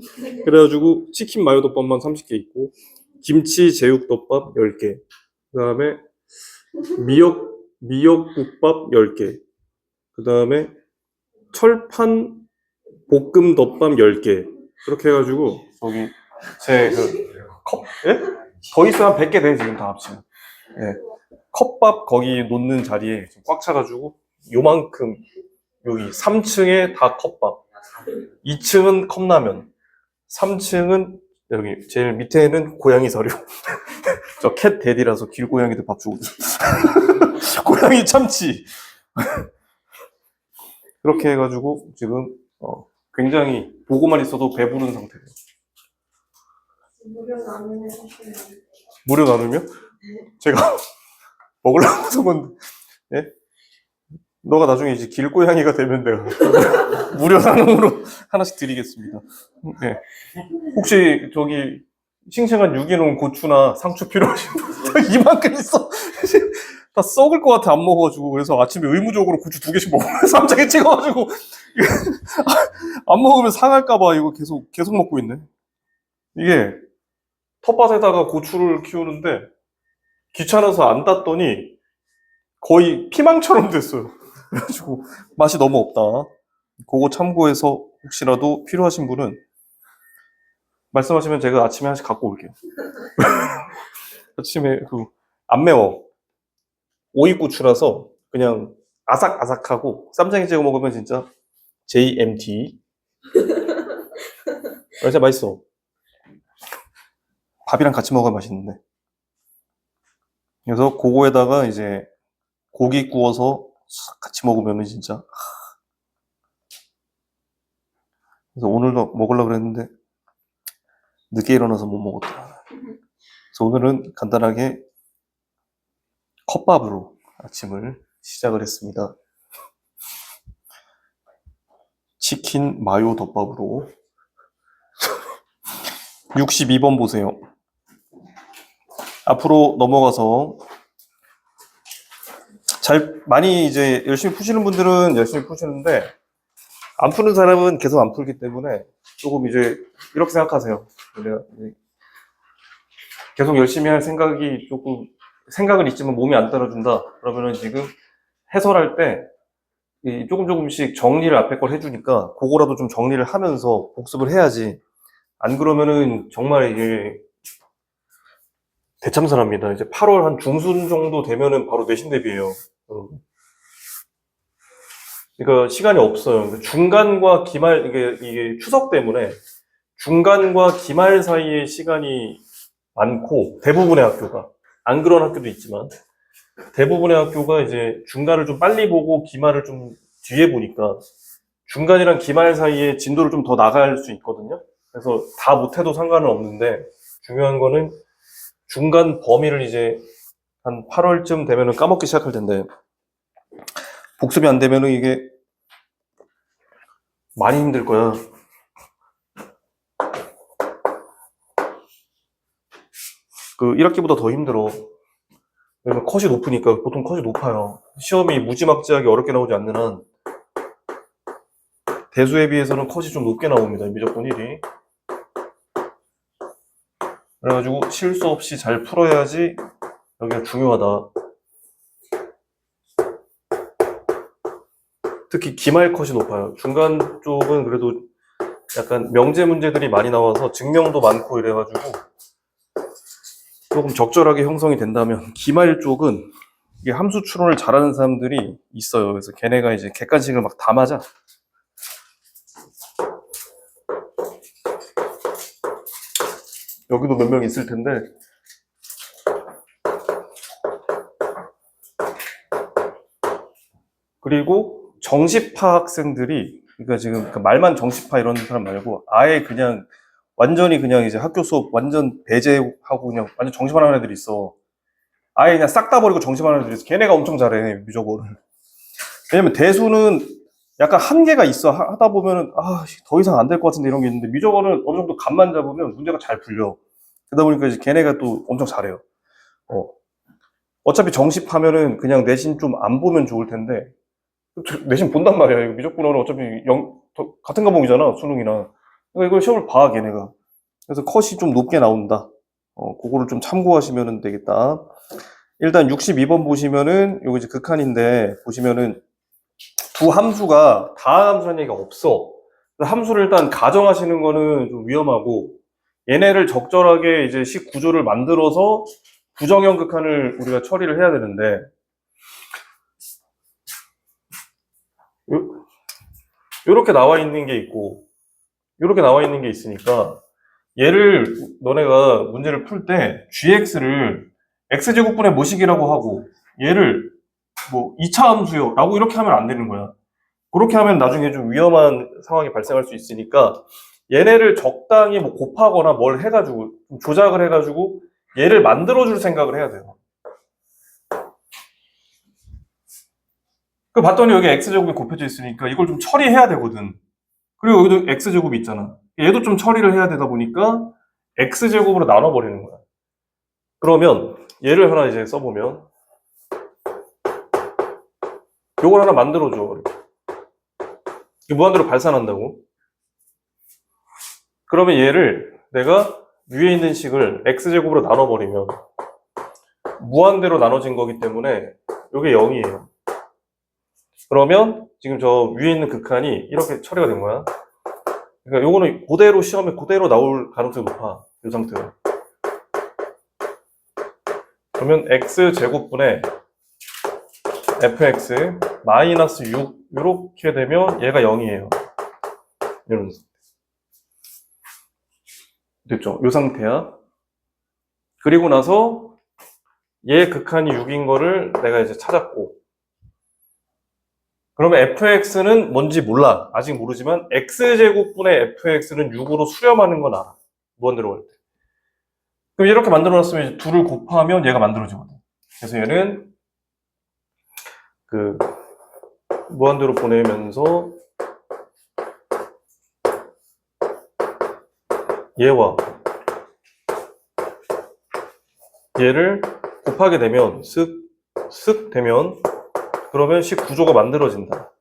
그래가지고 치킨 마요덮밥만 30개 있고 김치 제육덮밥 10개, 그 다음에 미역국밥 10개, 그 다음에 철판 볶음덮밥 10개. 그렇게 해가지고 저기 제 컵, 예? 더 있어야 한 100개 돼 지금 다 합치면. 예. 컵밥 거기 놓는 자리에 지금 꽉 차가지고 요만큼 여기 3층에 다 컵밥, 2층은 컵라면, 3층은 여기 제일 밑에는 고양이 사료. 저 캣 데디라서 길고양이들 밥 주고 고양이 참치. 그렇게 해가지고 지금 굉장히 보고만 있어도 배부른 상태예요. 무료 나누면? 제가 먹으려고 해서 건데. 예? 너가 나중에 이제 길고양이가 되면 내가 무료 나눔으로 하나씩 드리겠습니다. 네. 혹시 저기 싱싱한 유기농 고추나 상추 필요하신 분 이만큼 있어. 다 썩을 것 같아 안 먹어가지고. 그래서 아침에 의무적으로 고추 2개씩 먹으면 쌈장에 찍어가지고 안 먹으면 상할까봐 이거 계속 먹고 있네. 이게 텃밭에다가 고추를 키우는데 귀찮아서 안 땄더니 거의 피망처럼 됐어요. 그래가지고 맛이 너무 없다. 그거 참고해서 혹시라도 필요하신 분은 말씀하시면 제가 아침에 하나씩 갖고 올게요. 아침에 안 매워. 오이고추라서 그냥 아삭아삭하고 쌈장에 찍어 먹으면 진짜 JMT. 진짜 맛있어. 밥이랑 같이 먹어야 맛있는데. 그래서 그거에다가 이제 고기 구워서 싹 같이 먹으면은 진짜. 그래서 오늘도 먹으려고 그랬는데 늦게 일어나서 못 먹었다. 그래서 오늘은 간단하게 컵밥으로 아침을 시작을 했습니다. 치킨 마요 덮밥으로. 62번 보세요. 앞으로 넘어가서 많이 이제 열심히 푸시는 분들은 열심히 푸시는데 안 푸는 사람은 계속 안 풀기 때문에 조금 이제 이렇게 생각하세요. 내가 계속 열심히 할 생각이 조금 생각은 있지만 몸이 안 따라준다. 그러면은 지금 해설할 때 조금씩 정리를 앞에 걸 해주니까 그거라도 좀 정리를 하면서 복습을 해야지. 안 그러면은 정말 이게 대참사랍니다. 이제 8월 한 중순 정도 되면은 바로 내신 대비예요. 그러니까 시간이 없어요. 중간과 기말, 이게 추석 때문에 중간과 기말 사이에 시간이 많고, 대부분의 학교가. 안 그런 학교도 있지만, 대부분의 학교가 이제 중간을 좀 빨리 보고 기말을 좀 뒤에 보니까, 중간이랑 기말 사이에 진도를 좀 더 나갈 수 있거든요. 그래서 다 못해도 상관은 없는데, 중요한 거는 중간 범위를 이제 한 8월쯤 되면은 까먹기 시작할 텐데, 복습이 안 되면은 이게 많이 힘들 거야. 그 1학기보다 더 힘들어. 왜냐면 컷이 높으니까, 보통 컷이 높아요. 시험이 무지막지하게 어렵게 나오지 않는 한 대수에 비해서는 컷이 좀 높게 나옵니다. 무조건 1이. 그래가지고 실수 없이 잘 풀어야지 여기가 중요하다. 특히 기말 컷이 높아요. 중간 쪽은 그래도 약간 명제 문제들이 많이 나와서 증명도 많고 이래가지고 조금 적절하게 형성이 된다면, 기말 쪽은 이게 함수 추론을 잘하는 사람들이 있어요. 그래서 걔네가 이제 객관식을 막 다 맞아. 여기도 몇 명 있을 텐데 그리고 정시파 학생들이, 그러니까 지금 그 말만 정시파 이런 사람 말고 아예 그냥 완전히 그냥 이제 학교 수업 완전 배제하고 그냥 완전 정시만 하는 애들이 있어. 아예 그냥 싹 다 버리고 정시만 하는 애들이 있어. 걔네가 엄청 잘해, 미적어를. 왜냐면 대수는 약간 한계가 있어. 하다 보면은 더 이상 안 될 것 같은데 이런 게 있는데, 미적어는 어느 정도 감만 잡으면 문제가 잘 풀려. 그러다 보니까 이제 걔네가 또 엄청 잘해요. 어차피 정시파면은 그냥 내신 좀 안 보면 좋을 텐데, 내신 본단 말이야. 이거 미적분어는 어차피 같은 과목이잖아, 수능이나. 그러니까 이걸 시험을 봐, 걔네가. 그래서 컷이 좀 높게 나온다. 그거를 좀 참고하시면 되겠다. 일단 62번 보시면은, 요거 이제 극한인데, 보시면은 두 함수가 다 함수라는 얘기가 없어. 함수를 일단 가정하시는 거는 좀 위험하고, 얘네를 적절하게 이제 식 구조를 만들어서 부정형 극한을 우리가 처리를 해야 되는데, 요렇게 나와 있는 게 있고, 요렇게 나와 있는 게 있으니까, 얘를 너네가 문제를 풀 때 gx를 x제곱분의 뭐식이라고 하고, 얘를 뭐 2차 함수요 라고 이렇게 하면 안 되는 거야. 그렇게 하면 나중에 좀 위험한 상황이 발생할 수 있으니까, 얘네를 적당히 뭐 곱하거나 뭘 해가지고 좀 조작을 해가지고 얘를 만들어줄 생각을 해야 돼요. 그 봤더니 여기 x제곱이 곱해져 있으니까 이걸 좀 처리해야 되거든. 그리고 여기도 x제곱이 있잖아. 얘도 좀 처리를 해야 되다 보니까 x제곱으로 나눠버리는 거야. 그러면 얘를 하나 이제 써보면, 요걸 하나 만들어줘. 이게 무한대로 발산한다고. 그러면 얘를 내가 위에 있는 식을 x제곱으로 나눠버리면 무한대로 나눠진 거기 때문에 이게 0이에요. 그러면 지금 저 위에 있는 극한이 이렇게 처리가 된 거야. 그러니까 요거는 그대로 시험에 그대로 나올 가능성이 높아. 이 상태로. 그러면 x제곱분의 fx 마이너스 6 이렇게 되면 얘가 0이에요. 이런 상태. 됐죠? 이 상태야. 그리고 나서 얘 극한이 6인 거를 내가 이제 찾았고, 그러면 fx는 뭔지 몰라. 아직 모르지만 x제곱분의 fx는 6으로 수렴하는 건 알아. 무한대로 갈 때. 그럼 이렇게 만들어놨으면 이제 둘을 곱하면 얘가 만들어지거든. 그래서 얘는 그 무한대로 보내면서 얘와 얘를 곱하게 되면 쓱 되면 그러면 식 구조가 만들어진다.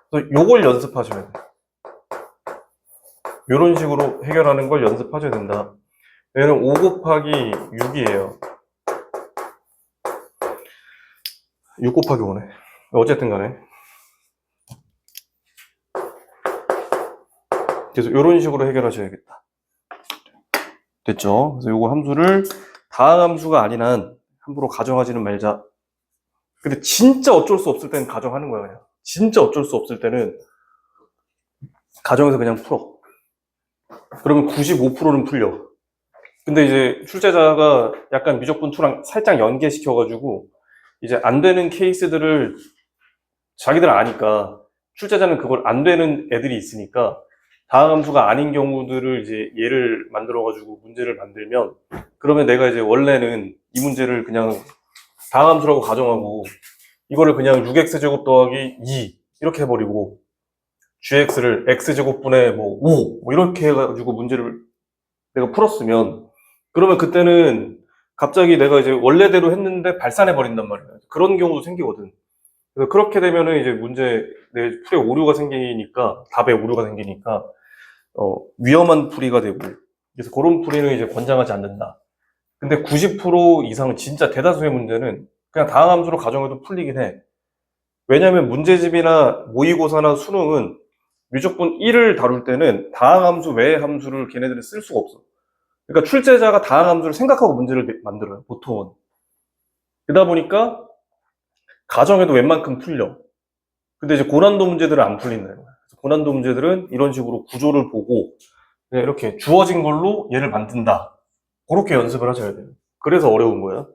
그래서 요걸 연습하셔야 돼. 이런 식으로 해결하는 걸 연습하셔야 된다. 얘는 5 곱하기 6이에요. 6 곱하기 5네. 어쨌든 간에. 그래서 이런 식으로 해결하셔야겠다. 됐죠? 그래서 요거 함수를 다항 함수가 아닌 한 함부로 가정하지는 말자. 근데 진짜 어쩔 수 없을 때는 가정하는 거야, 그냥. 진짜 어쩔 수 없을 때는 가정해서 그냥 풀어. 그러면 95%는 풀려. 근데 이제 출제자가 약간 미적분 2랑 살짝 연계시켜가지고 이제 안 되는 케이스들을 자기들 아니까 출제자는 그걸 안 되는 애들이 있으니까 다항 함수가 아닌 경우들을 이제 예를 만들어가지고 문제를 만들면 그러면 내가 이제 원래는 이 문제를 그냥 다항 함수라고 가정하고 이거를 그냥 6x제곱 더하기 2 이렇게 해버리고 gx를 x제곱분의 뭐 5 뭐 이렇게 해가지고 문제를 내가 풀었으면 그러면 그때는 갑자기 내가 이제 원래대로 했는데 발산해 버린단 말이야. 그런 경우도 생기거든. 그래서 그렇게 되면은 이제 문제 내 풀에 오류가 생기니까 답에 오류가 생기니까 위험한 풀이가 되고 그래서 그런 풀이는 이제 권장하지 않는다. 근데 90% 이상은 진짜 대다수의 문제는 그냥 다항 함수로 가정해도 풀리긴 해. 왜냐면 문제집이나 모의고사나 수능은 미적분 1을 다룰 때는 다항 함수 외의 함수를 걔네들은 쓸 수가 없어. 그러니까 출제자가 다항 함수를 생각하고 문제를 만들어요, 보통은. 그러다 보니까 가정에도 웬만큼 풀려. 근데 이제 고난도 문제들은 안 풀린다. 고난도 문제들은 이런 식으로 구조를 보고 그냥 이렇게 주어진 걸로 얘를 만든다. 그렇게 연습을 하셔야 돼요. 그래서 어려운 거야.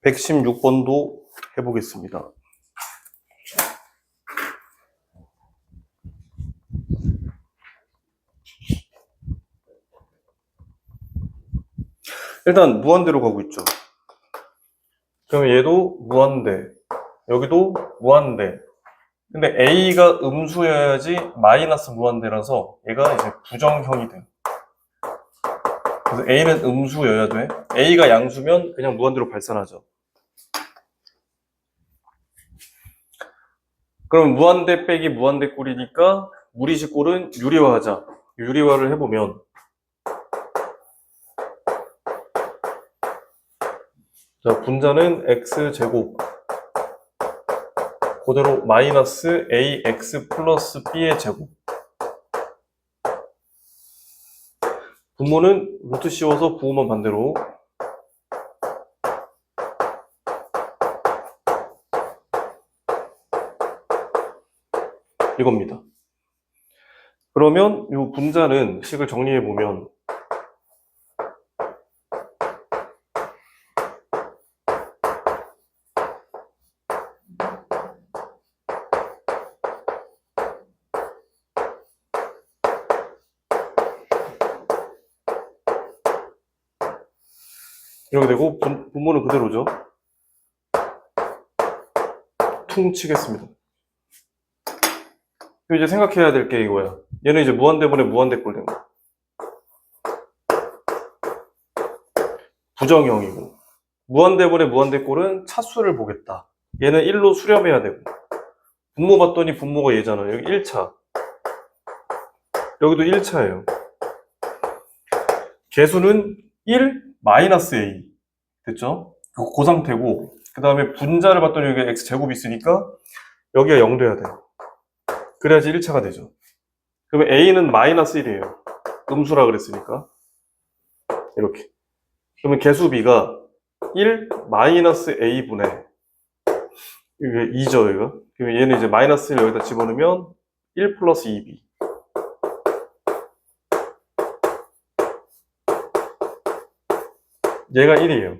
(116번도) 해보겠습니다. 일단 무한대로 가고 있죠. 그럼 얘도 무한대, 여기도 무한대. 근데 A가 음수여야지 마이너스 무한대라서 얘가 이제 부정형이 돼. 그래서 A는 음수여야 돼. A가 양수면 그냥 무한대로 발산하죠. 그럼 무한대 빼기 무한대 꼴이니까 무리식 꼴은 유리화하자. 유리화를 해보면 자, 분자는 x제곱 그대로 마이너스 ax 플러스 b의 제곱 분모는 루트 씌워서 부호만 반대로 이겁니다. 그러면 이 분자는 식을 정리해 보면 이렇게 되고 분모는 그대로죠. 퉁 치겠습니다. 이제 생각해야 될 게 이거야. 얘는 이제 무한대분의 무한대꼴 된 거. 부정형이고. 무한대분의 무한대꼴은 차수를 보겠다. 얘는 1로 수렴해야 되고. 분모 봤더니 분모가 얘잖아. 여기 1차. 여기도 1차예요. 개수는 1 마이너스 A. 됐죠? 그 상태고. 그 다음에 분자를 봤더니 여기 x제곱이 있으니까 여기가 0 돼야 돼. 그래야지 1차가 되죠. 그러면 A는 마이너스 1이에요. 음수라 그랬으니까. 이렇게. 그러면 개수 B가 1 마이너스 A분의 이게 2죠, 이거. 그러면 얘는 이제 마이너스 1 여기다 집어넣으면 1 플러스 2B. 얘가 1이에요.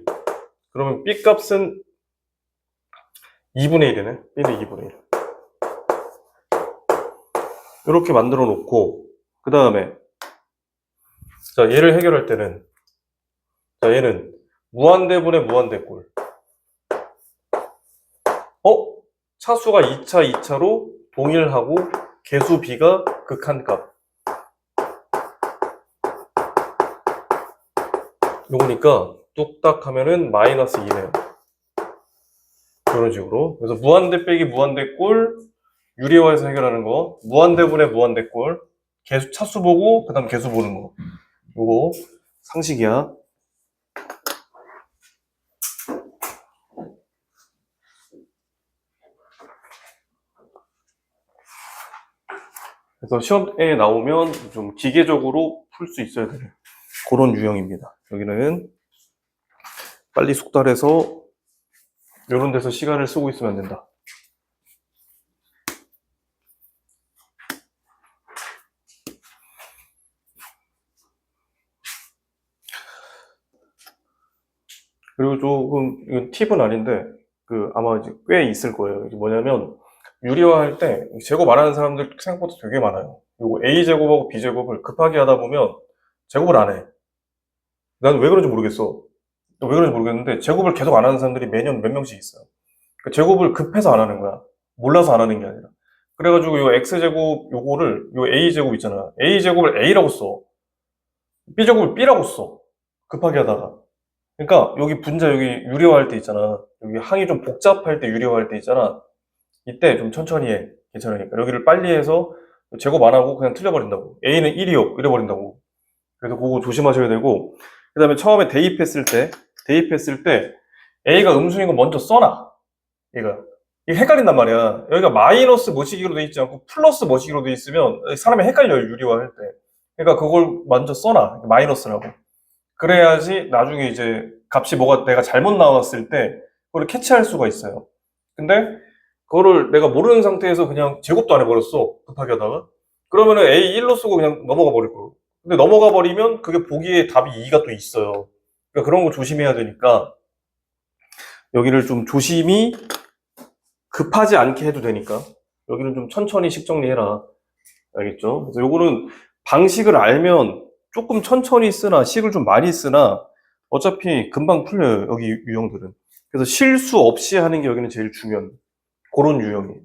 그러면 B 값은 2분의 1이네. B는 2분의 1. 이렇게 만들어 놓고, 그 다음에, 자, 얘를 해결할 때는, 자, 얘는 무한대분의 무한대꼴. 차수가 2차, 2차로 동일하고, 개수 B가 극한값. 요거니까, 뚝딱 하면은 마이너스 2네요. 이런 식으로. 그래서 무한대 빼기 무한대꼴, 유리화해서 해결하는 거, 무한대분의 무한대꼴, 개수 차수 보고 그다음 개수 보는 거. 요거 상식이야. 그래서 시험에 나오면 좀 기계적으로 풀 수 있어야 되는 그런 유형입니다. 여기는 빨리 숙달해서 이런 데서 시간을 쓰고 있으면 안 된다. 그리고 조금, 이건 팁은 아닌데, 아마 이제 꽤 있을 거예요. 이게 뭐냐면, 유리화할 때, 제곱 안 하는 사람들 생각보다 되게 많아요. 요거 A제곱하고 B제곱을 급하게 하다 보면, 제곱을 안 해. 난 왜 그런지 모르겠어. 왜 그런지 모르겠는데, 제곱을 계속 안 하는 사람들이 매년 몇 명씩 있어요. 그러니까 제곱을 급해서 안 하는 거야. 몰라서 안 하는 게 아니라. 그래가지고 요 X제곱 요거를, 요 A제곱 있잖아. A제곱을 A라고 써. B제곱을 B라고 써. 급하게 하다가. 그러니까 여기 분자 여기 유리화할 때 있잖아. 여기 항이 좀 복잡할 때 유리화할 때 있잖아. 이때 좀 천천히 해. 괜찮으니까. 여기를 빨리 해서 제곱 안 하고 그냥 틀려버린다고. A는 1이요. 이래버린다고. 그래서 그거 조심하셔야 되고. 그 다음에 처음에 대입했을 때 A가 음수인 거 먼저 써놔. 얘가. 이게 헷갈린단 말이야. 여기가 마이너스 뭐시기로 돼 있지 않고 플러스 뭐시기로 돼 있으면 사람이 헷갈려요. 유리화할 때. 그러니까 그걸 먼저 써놔. 마이너스라고. 그래야지 나중에 이제 값이 뭐가 내가 잘못 나왔을 때 그걸 캐치할 수가 있어요. 근데 그거를 내가 모르는 상태에서 그냥 제곱도 안 해버렸어. 급하게 하다가. 그러면은 A1로 쓰고 그냥 넘어가 버릴 거고. 근데 넘어가 버리면 그게 보기에 답이 2가 또 있어요. 그러니까 그런 거 조심해야 되니까 여기를 좀 조심히 급하지 않게 해도 되니까 여기는 좀 천천히 식 정리해라. 알겠죠? 그래서 요거는 방식을 알면 조금 천천히 쓰나 식을 좀 많이 쓰나 어차피 금방 풀려요. 여기 유형들은. 그래서 실수 없이 하는 게 여기는 제일 중요한 그런 유형이에요.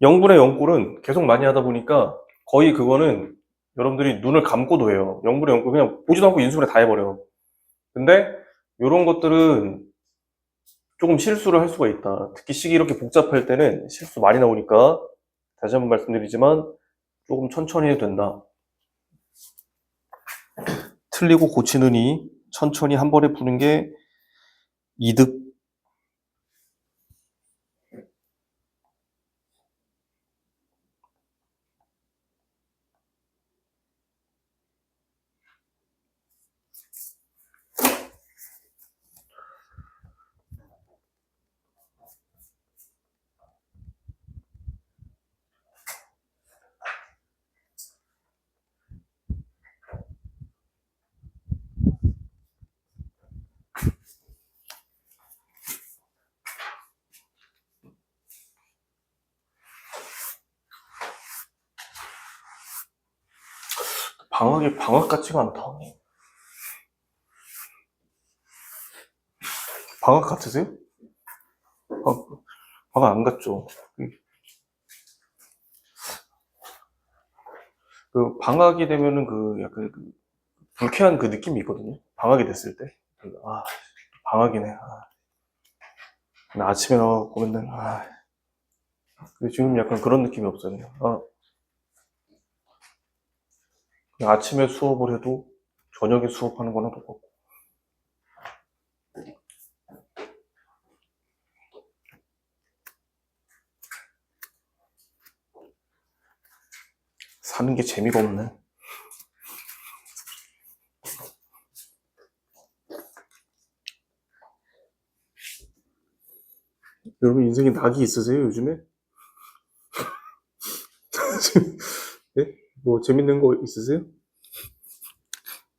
0분의 0꼴은 계속 많이 하다 보니까 거의 그거는 여러분들이 눈을 감고도 해요. 0분의 0꼴 그냥 보지도 않고 인수분해 다 해버려. 근데 이런 것들은 조금 실수를 할 수가 있다. 특히 식이 이렇게 복잡할 때는 실수 많이 나오니까 다시 한번 말씀드리지만 조금 천천히 해도 된다. 틀리고 고치느니 천천히 한 번에 푸는 게 이득. 방학이 방학 같지가 않다. 방학 같으세요? 방학 안 같죠? 그 방학이 되면은 그 약간 그 불쾌한 그 느낌이 있거든요. 방학이 됐을 때. 아, 방학이네. 나 아침에 나와갖고 맨날, 근데 지금 약간 그런 느낌이 없어요. 그냥 아침에 수업을 해도 저녁에 수업하는 거나 똑같고. 사는 게 재미가 없네. 여러분 인생에 낙이 있으세요, 요즘에? 네? 뭐 재밌는 거 있으세요?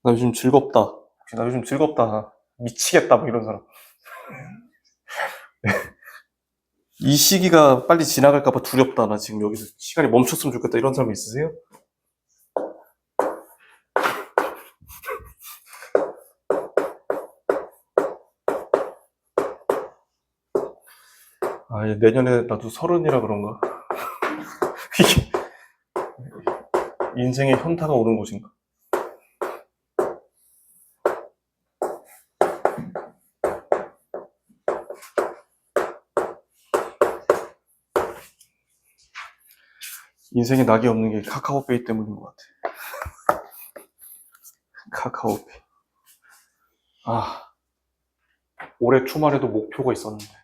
나 요즘 즐겁다. 나 요즘 즐겁다. 미치겠다, 뭐 이런 사람. 이 시기가 빨리 지나갈까봐 두렵다. 나 지금 여기서 시간이 멈췄으면 좋겠다. 이런 사람 있으세요? 내년에 나도 30이라 그런가? 이게 인생의 현타가 오는 곳인가? 인생에 낙이 없는 게 카카오페이 때문인 것 같아. 카카오페이. 올해 주말에도 목표가 있었는데.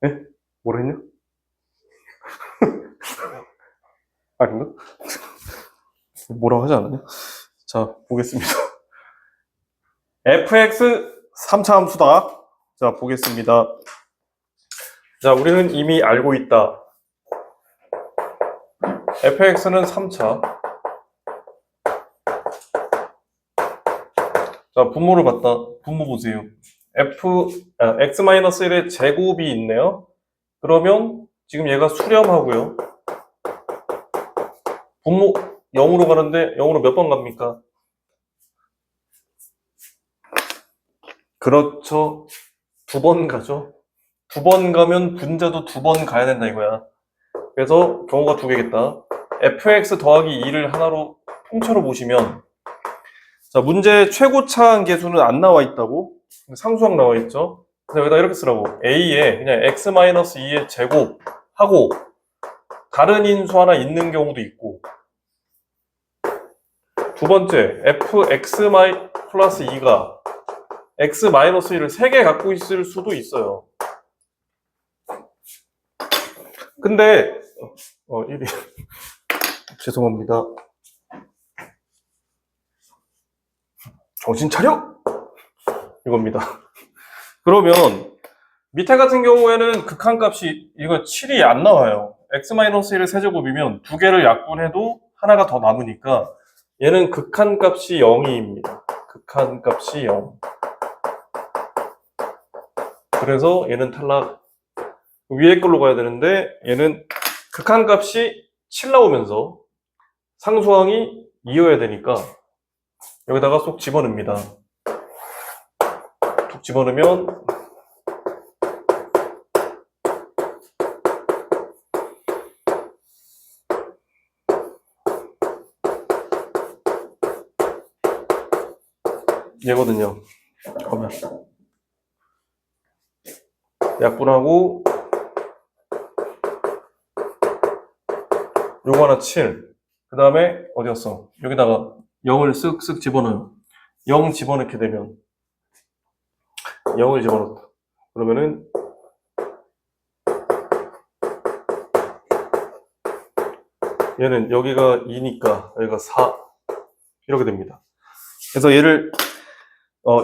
네? 뭐라 했냐? 아닌가? 뭐라고 하지 않았냐? 자, 보겠습니다. fx 3차 함수다. 자, 보겠습니다. 자, 우리는 이미 알고 있다. fx는 3차. 자, 분모를 봤다. 분모 보세요. x-1의 제곱이 있네요. 그러면 지금 얘가 수렴하고요. 분모 0으로 가는데 0으로 몇 번 갑니까? 그렇죠. 2번 가죠. 2번 가면 분자도 2번 가야 된다 이거야. 그래서 경우가 2개겠다. fx 더하기 2를 하나로 통째로 보시면, 자, 문제 최고차항 계수는 안 나와 있다고? 상수항 나와 있죠? 그래서 여기다 이렇게 쓰라고. a에 그냥 x-2의 제곱하고 다른 인수 하나 있는 경우도 있고, 두 번째 fx 플러스 2가 x-1을 3개 갖고 있을 수도 있어요. 근데 1이 죄송합니다. 정신 차려! 이겁니다. 그러면 밑에 같은 경우에는 극한값이 이거 7이 안 나와요. x-1의 세제곱이면 2개를 약분해도 하나가 더 남으니까 얘는 극한값이 0입니다. 극한값이 0. 그래서 얘는 탈락. 위에 걸로 가야 되는데 얘는 극한값이 7 나오면서 상수항이 2여야 되니까 여기다가 쏙 집어넣습니다. 툭 집어넣으면 얘거든요. 잠깐만. 약분하고 요거 하나 7. 그 다음에 어디였어? 여기다가 0을 쓱쓱 집어넣어요. 0 집어넣게 되면 0을 집어넣었다. 그러면은 얘는 여기가 2니까 여기가 4 이렇게 됩니다. 그래서 얘를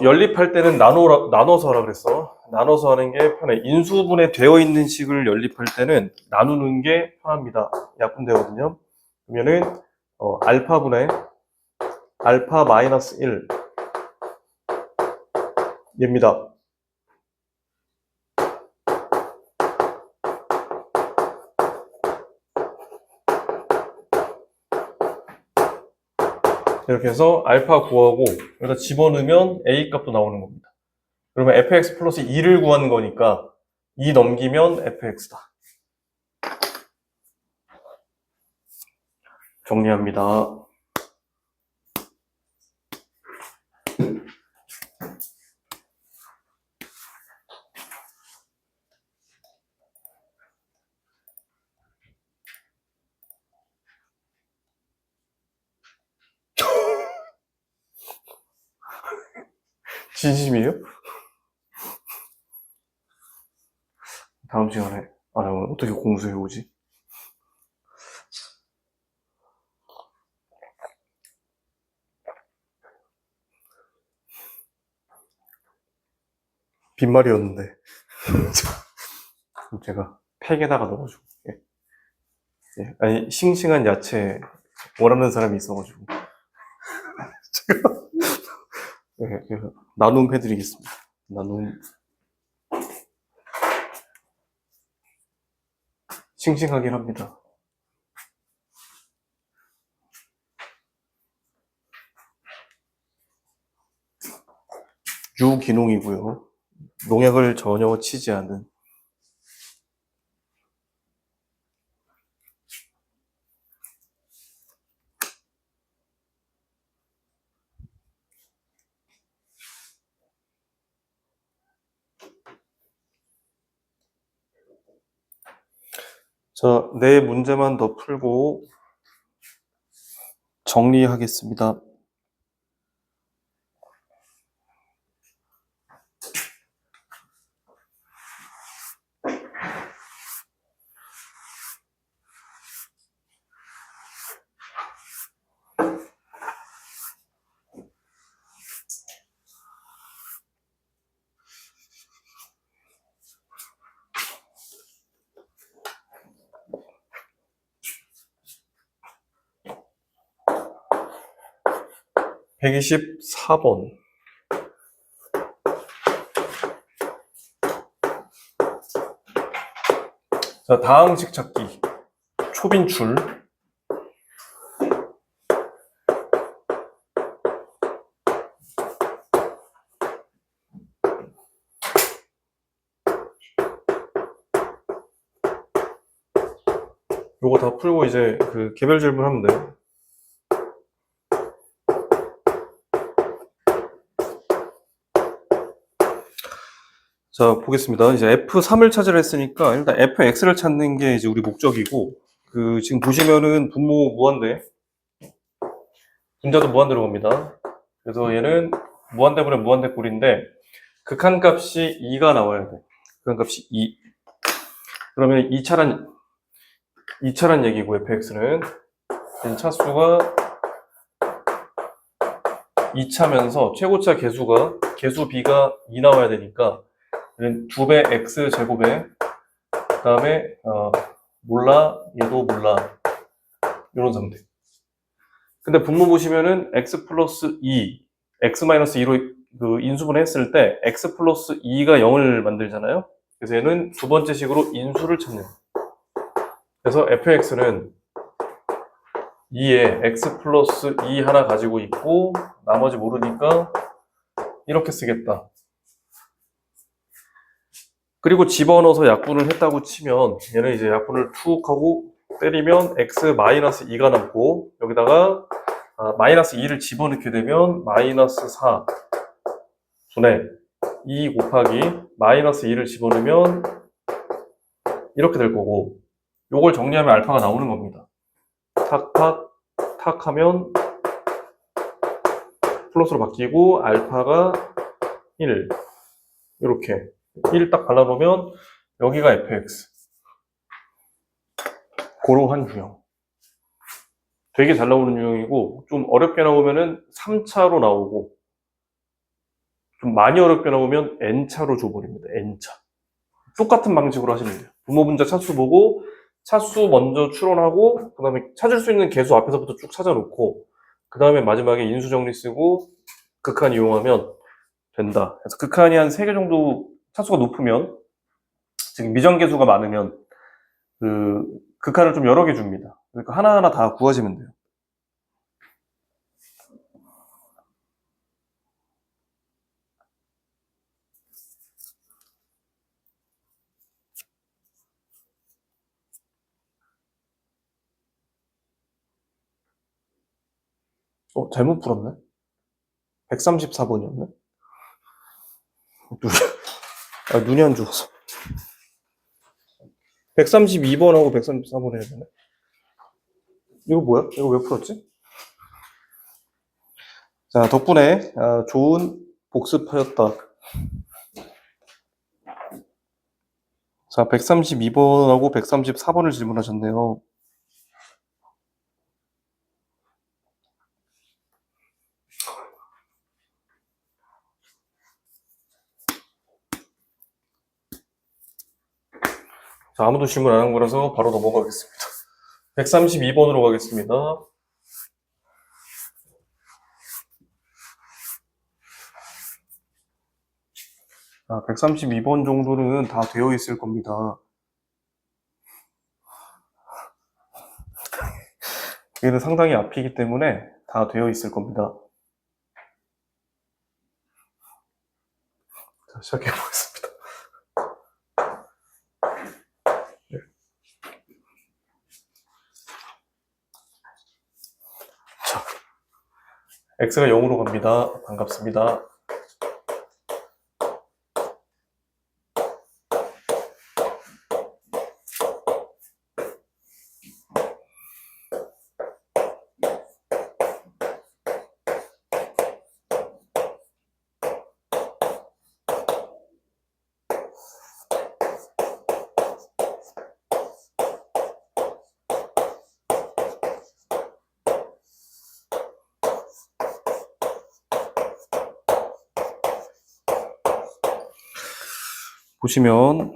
연립할 때는 나눠서 하라 그랬어. 나눠서 하는 게 편해. 인수분해 되어 있는 식을 연립할 때는 나누는 게 편합니다. 약분되거든요. 그러면은 알파분의 알파 마이너스 1 얘입니다. 이렇게 해서 알파 구하고 여기다 집어넣으면 A 값도 나오는 겁니다. 그러면 fx 플러스 2를 구하는 거니까 2 넘기면 fx다. 정리합니다. 진심이에요? 다음 시간에 어떻게 공수해 오지? 빈말이었는데 제가 팩에다가 넣어가지고 예. 아니 싱싱한 야채 원하는 사람이 있어가지고 제가 나눔해드리겠습니다. 나눔 싱싱하긴 합니다. 유기농이고요. 농약을 전혀 치지 않은. 자, 네 문제만 더 풀고 정리하겠습니다. (124번) 자, 다항식 찾기 초빈출. 요거 다 풀고 이제 그 개별 질문 하면 돼요. 자, 보겠습니다. 이제 F3을 찾으려 했으니까 일단 Fx를 찾는 게 이제 우리 목적이고, 지금 보시면은 분모 무한대, 분자도 무한대로 갑니다. 그래서 얘는 무한대분의 무한대 꼴인데 극한값이 2가 나와야 돼. 극한값이 2. 그러면 2차란 얘기고 fx는 차수가 2차면서 최고차 개수 b가 2 나와야 되니까 2배 x 제곱에 그 다음에 몰라, 얘도 몰라, 이런 상태. 근데 분모 보시면은 x 플러스 2, x 마이너스 2로 그 인수분해 했을 때 x 플러스 2가 0을 만들잖아요. 그래서 얘는 두 번째 식으로 인수를 찾는. 그래서 fx는 2에 x 플러스 2 하나 가지고 있고 나머지 모르니까 이렇게 쓰겠다. 그리고 집어넣어서 약분을 했다고 치면 얘는 이제 약분을 툭 하고 때리면 x 마이너스 2가 남고 여기다가 마이너스 2를 집어넣게 되면 마이너스 4 분의 2 곱하기 마이너스 2를 집어넣으면 이렇게 될 거고, 요걸 정리하면 알파가 나오는 겁니다. 탁 하면 플러스로 바뀌고 알파가 1, 이렇게 1 딱 발라놓으면 여기가 fx. 고러한 유형. 되게 잘 나오는 유형이고, 좀 어렵게 나오면은 3차로 나오고, 좀 많이 어렵게 나오면 n차로 줘버립니다. n차. 똑같은 방식으로 하시면 돼요. 분모분자 차수 보고 차수 먼저 추론하고 그 다음에 찾을 수 있는 개수 앞에서부터 쭉 찾아놓고 그 다음에 마지막에 인수정리 쓰고 극한 이용하면 된다. 그래서 극한이 한 3개 정도 차수가 높으면, 지금 미정계수가 많으면 극한을 좀 여러 개 줍니다. 그러니까 하나하나 다 구하시면 돼요. 잘못 풀었네. 134번이었네. 눈이 안 좋아서. 132번하고 134번 해야 되네. 이거 뭐야? 이거 왜 풀었지? 자, 덕분에 좋은 복습하였다. 자, 132번하고 134번을 질문하셨네요. 자, 아무도 질문 안 한 거라서 바로 넘어가겠습니다. 132번으로 가겠습니다. 자, 132번 정도는 다 되어 있을 겁니다. 얘는 상당히 앞이기 때문에 다 되어 있을 겁니다. 자, 시작해 보겠습니다. 자, x가 0으로 갑니다. 반갑습니다. 보시면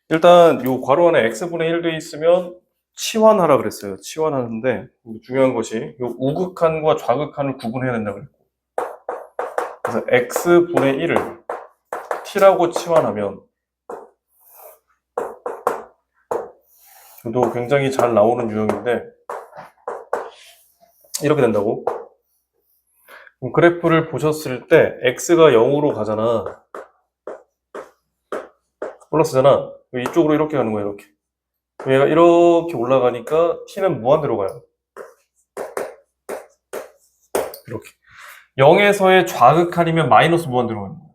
일단 요 괄호 안에 x분의 1 돼 있으면 치환하라 그랬어요. 치환하는데 중요한 것이 요 우극한과 좌극한을 구분해야 된다고 그랬고, 그래서 x분의 1을 t라고 치환하면 이도 굉장히 잘 나오는 유형인데 이렇게 된다고. 그럼 그래프를 보셨을 때 x가 0으로 가잖아. 플러스잖아. 이쪽으로 이렇게 가는 거야, 이렇게. 얘가 이렇게 올라가니까 t는 무한대로 가요. 이렇게. 0에서의 좌극한이면 마이너스 무한대로 가는 거야.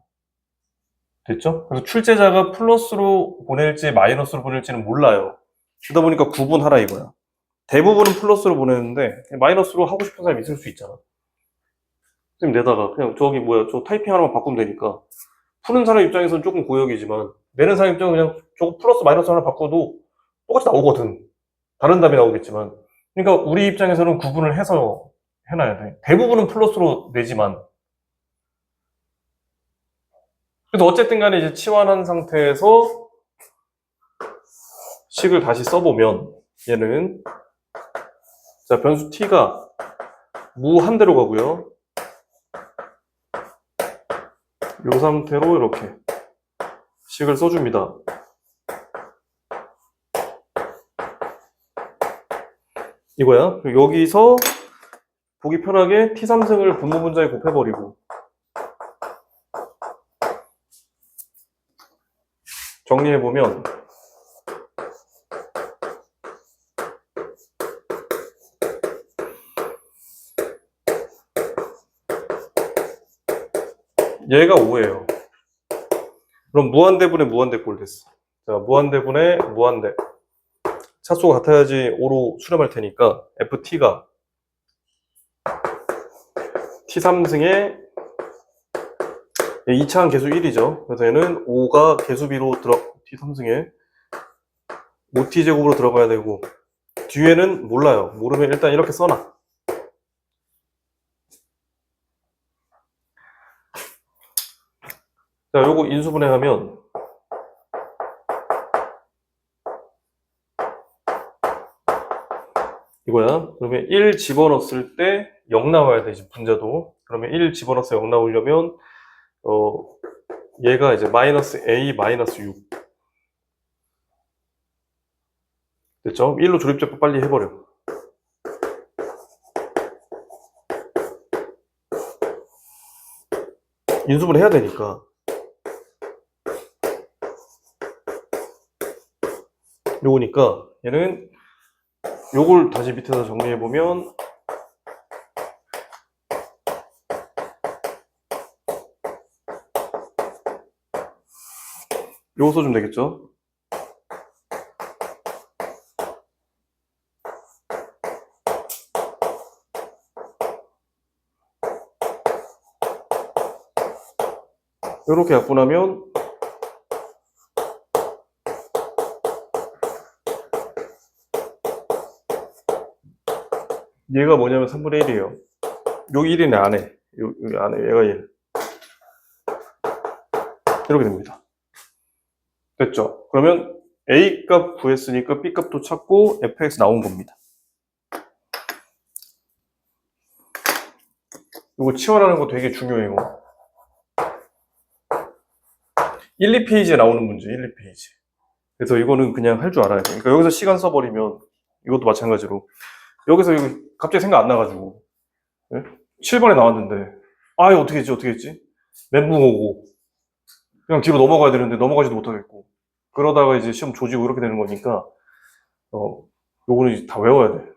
됐죠? 그래서 출제자가 플러스로 보낼지 마이너스로 보낼지는 몰라요. 그러다 보니까 구분하라 이거야. 대부분은 플러스로 보내는데 마이너스로 하고 싶은 사람이 있을 수 있잖아. 선생님 내다가 그냥 저 타이핑 하나만 바꾸면 되니까 푸는 사람 입장에서는 조금 고역이지만 내는 사람 입장은 그냥 저거 플러스 마이너스 하나 바꿔도 똑같이 나오거든. 다른 답이 나오겠지만. 그러니까 우리 입장에서는 구분을 해서 해놔야 돼. 대부분은 플러스로 내지만. 그래도 어쨌든 간에 이제 치환한 상태에서 식을 다시 써보면 얘는 자, 변수 t가 무한대로 가고요. 이 상태로 이렇게 식을 써줍니다. 이거야. 여기서 보기 편하게 t3승을 분모분자에 곱해버리고 정리해보면 얘가 5예요. 그럼 무한대분의 무한대꼴 됐어. 자, 무한대분의 무한대. 차수가 같아야지 5로 수렴할 테니까 ft가 t3승에 2차항 계수 1이죠. 그래서 얘는 5가 계수비로 t3승에 5t제곱으로 들어가야 되고 뒤에는 몰라요. 모르면 일단 이렇게 써놔. 자, 요거 인수분해하면 이거야. 그러면 1 집어넣었을 때 0 나와야 되지, 분자도. 그러면 1 집어넣어서 0 나오려면 얘가 이제 마이너스 a 마이너스 6 됐죠? 1로 조립제법 빨리 해버려. 인수분해 해야 되니까. 요거니까 얘는 요걸 다시 밑에서 정리해보면 요거 써주면 되겠죠? 요렇게 약분하면 얘가 뭐냐면 3분의 1이에요. 여기 1이네 안에. 여기 안에 얘가 1. 이렇게 됩니다. 됐죠? 그러면 A 값 구했으니까 B 값도 찾고 fx 나온 겁니다. 이거 치환하는 거 되게 중요해요. 1, 2페이지에 나오는 문제, 1, 2페이지. 그래서 이거는 그냥 할 줄 알아야 돼. 그러니까 여기서 시간 써버리면 이것도 마찬가지로 여기서 이거 갑자기 생각 안 나가지고 7번에 나왔는데 이거 어떻게 했지 어떻게 했지? 멘붕 오고 그냥 뒤로 넘어가야 되는데 넘어가지도 못하겠고 그러다가 이제 시험 조지고 이렇게 되는 거니까 요거는 이제 다 외워야 돼.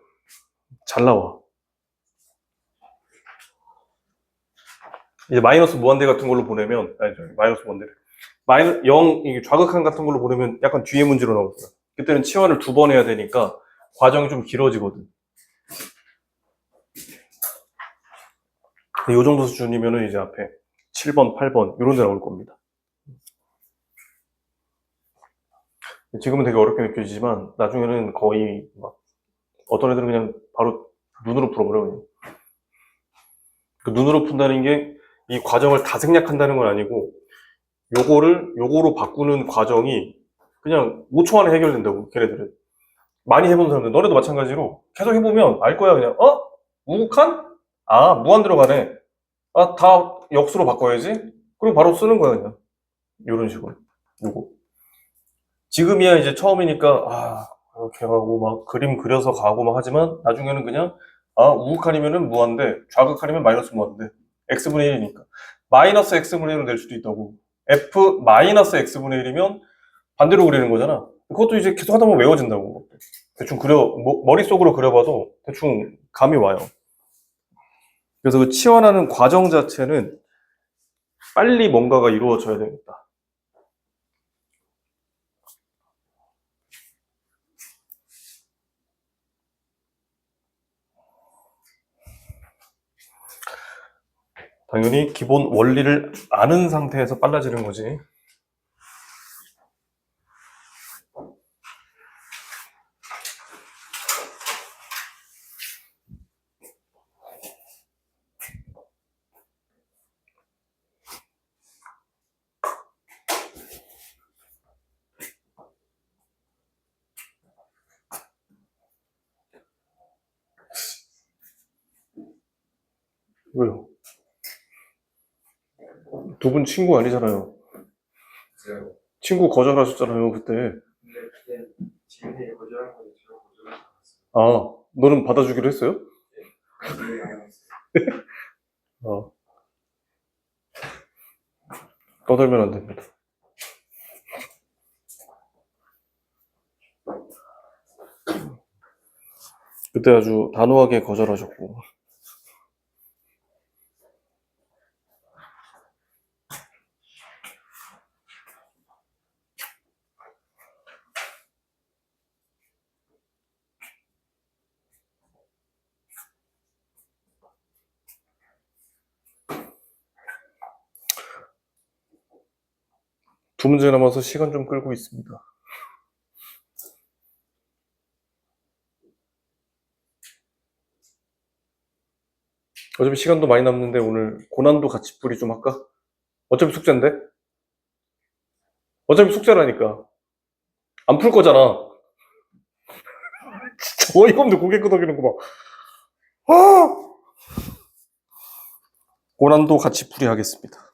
잘 나와. 이제 마이너스 무한대 같은 걸로 보내면 마이너스 무한대 마이너스 0 이게 좌극한 같은 걸로 보내면 약간 뒤에 문제로 나올 거야. 그때는 치환을 2번 해야 되니까 과정이 좀 길어지거든. 이 정도 수준이면은 이제 앞에 7번, 8번 이런 데 나올 겁니다. 지금은 되게 어렵게 느껴지지만 나중에는 거의 막 어떤 애들은 그냥 바로 눈으로 풀어버려요. 그 눈으로 푼다는 게 이 과정을 다 생략한다는 건 아니고 요거로 바꾸는 과정이 그냥 5초 안에 해결된다고 걔네들은. 많이 해본 사람들 너네도 마찬가지로 계속 해보면 알 거야. 그냥 우극한? 무한 들어가네. 다 역수로 바꿔야지. 그럼 바로 쓰는 거야 그냥. 이런 식으로. 요거. 지금이야 이제 처음이니까 이렇게 하고 막 그림 그려서 가고 막 하지만 나중에는 그냥 우극한이면은 무한대, 좌극한이면 마이너스 무한대. x분의 1이니까 마이너스 x분의 1로 낼 수도 있다고. f 마이너스 x분의 1이면 반대로 그리는 거잖아. 그것도 이제 계속 하다 보면 외워진다고. 대충 머릿속으로 그려봐도 대충 감이 와요. 그래서 그 치환하는 과정 자체는 빨리 뭔가가 이루어져야 되겠다. 당연히 기본 원리를 아는 상태에서 빨라지는 거지. 왜요? 두 분 친구 아니잖아요. 제가 친구 거절하셨잖아요, 그때. 근데 그때 지금이 거절한 거는 제가 거절하지 않았어요. 너는 받아주기로 했어요? 거절이 안 했어요. 어. 떠들면 안 됩니다. 그때 아주 단호하게 거절하셨고. 두 문제 남아서 시간 좀 끌고 있습니다. 어차피 시간도 많이 남는데 오늘 고난도 같이 풀이 좀 할까? 어차피 숙제인데? 어차피 숙제라니까. 안 풀 거잖아. 진짜 어이가 없네, 고개 끄덕이는 거 봐. 고난도 같이 풀이 하겠습니다.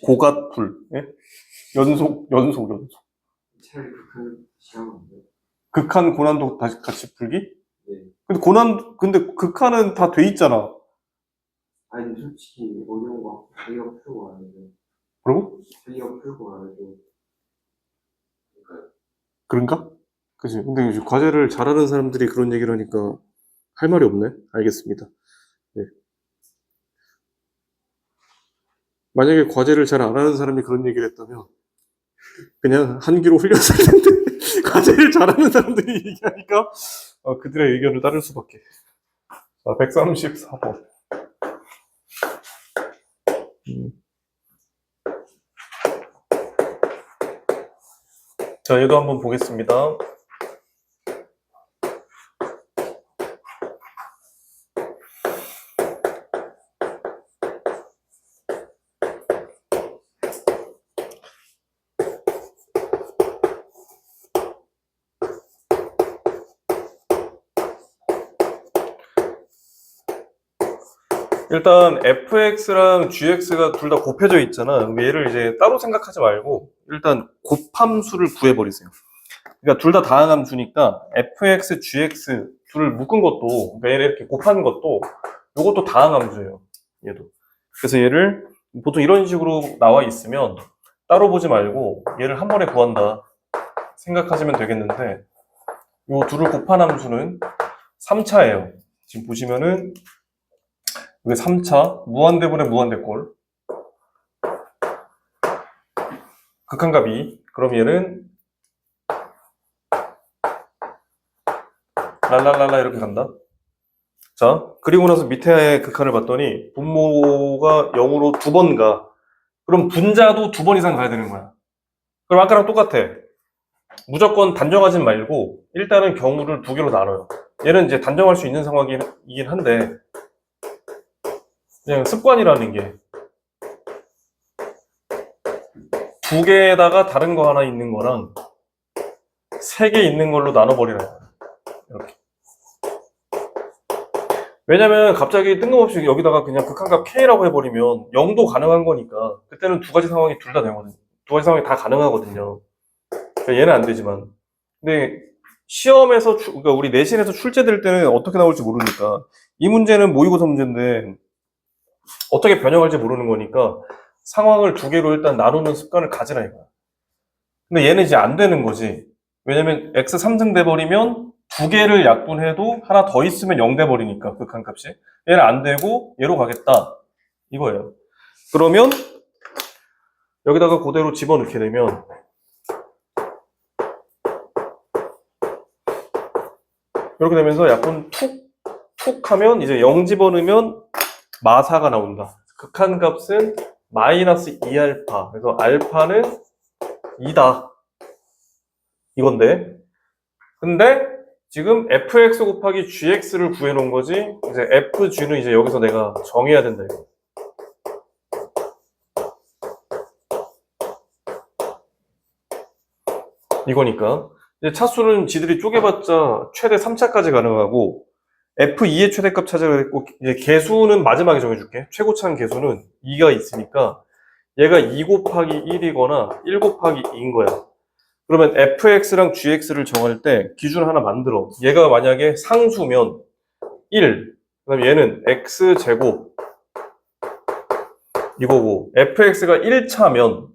고갓풀. 예? 연속. 차라리 극한 시간 없는데. 극한 고난도 다시 같이 풀기? 네. 근데 극한은 다 돼 있잖아. 아니 솔직히 어려운 거 자기가 풀고 안 해도 뭐라고? 자기가 풀고 안 해도 그러니까 그런가? 그치. 근데 이제 과제를 잘하는 사람들이 그런 얘기를 하니까 할 말이 없네. 알겠습니다. 네. 만약에 과제를 잘 안 하는 사람이 그런 얘기를 했다면 그냥 한 귀로 흘렸을 텐데 과제를 잘하는 사람들이 얘기하니까 그들의 의견을 따를 수밖에. 자, 134번. 자, 얘도 한번 보겠습니다. 일단 fx랑 gx가 둘 다 곱해져 있잖아. 얘를 이제 따로 생각하지 말고 일단 곱함수를 구해버리세요. 그러니까 둘 다 다항함수니까 fx, gx 둘을 묶은 것도, 그러니까 얘를 이렇게 곱한 것도 이것도 다항함수예요. 얘도. 그래서 얘를 보통 이런 식으로 나와 있으면 따로 보지 말고 얘를 한 번에 구한다 생각하시면 되겠는데, 이 둘을 곱한 함수는 3차예요. 지금 보시면은 이게 3차 무한대분의 무한대꼴 극한값 2. 그럼 얘는 랄랄랄라 이렇게 간다. 자, 그리고 나서 밑에 극한을 봤더니 분모가 0으로 두 번 가. 그럼 분자도 두 번 이상 가야 되는 거야. 그럼 아까랑 똑같아. 무조건 단정하진 말고 일단은 경우를 두 개로 나눠요. 얘는 이제 단정할 수 있는 상황이긴 한데 그냥 습관이라는 게 두 개에다가 다른 거 하나 있는 거랑 세 개 있는 걸로 나눠버리라는 거야. 이렇게. 왜냐면 갑자기 뜬금없이 여기다가 그냥 극한값 K라고 해버리면 0도 가능한 거니까 그때는 두 가지 상황이 둘 다 되거든요. 두 가지 상황이 다 가능하거든요. 그러니까 얘는 안 되지만. 근데 시험에서, 그러니까 우리 내신에서 출제될 때는 어떻게 나올지 모르니까 이 문제는 모의고사 문제인데 어떻게 변형할지 모르는 거니까 상황을 두 개로 일단 나누는 습관을 가지라 이거야. 근데 얘는 이제 안 되는 거지. 왜냐면 x 3등 돼버리면 두 개를 약분해도 하나 더 있으면 0 돼버리니까 극한값이. 얘는 안 되고 얘로 가겠다 이거예요. 그러면 여기다가 그대로 집어넣게 되면 이렇게 되면서 약분 툭 하면 이제 0 집어넣으면 마사가 나온다. 극한값은 마이너스 2알파. 그래서 알파는 2다. 이건데. 근데 지금 fx 곱하기 gx를 구해놓은 거지. 이제 fg는 이제 여기서 내가 정해야 된다. 이거. 이거니까. 이제 차수는 지들이 쪼개봤자 최대 3차까지 가능하고 f2의 최대값 찾아야 되고 이제 개수는 마지막에 정해줄게. 최고차는 개수는 2가 있으니까 얘가 2 곱하기 1이거나 1 곱하기 2인 거야. 그러면 fx랑 gx를 정할 때 기준을 하나 만들어. 얘가 만약에 상수면 1, 그다음 얘는 x제곱 이거고 fx가 1차면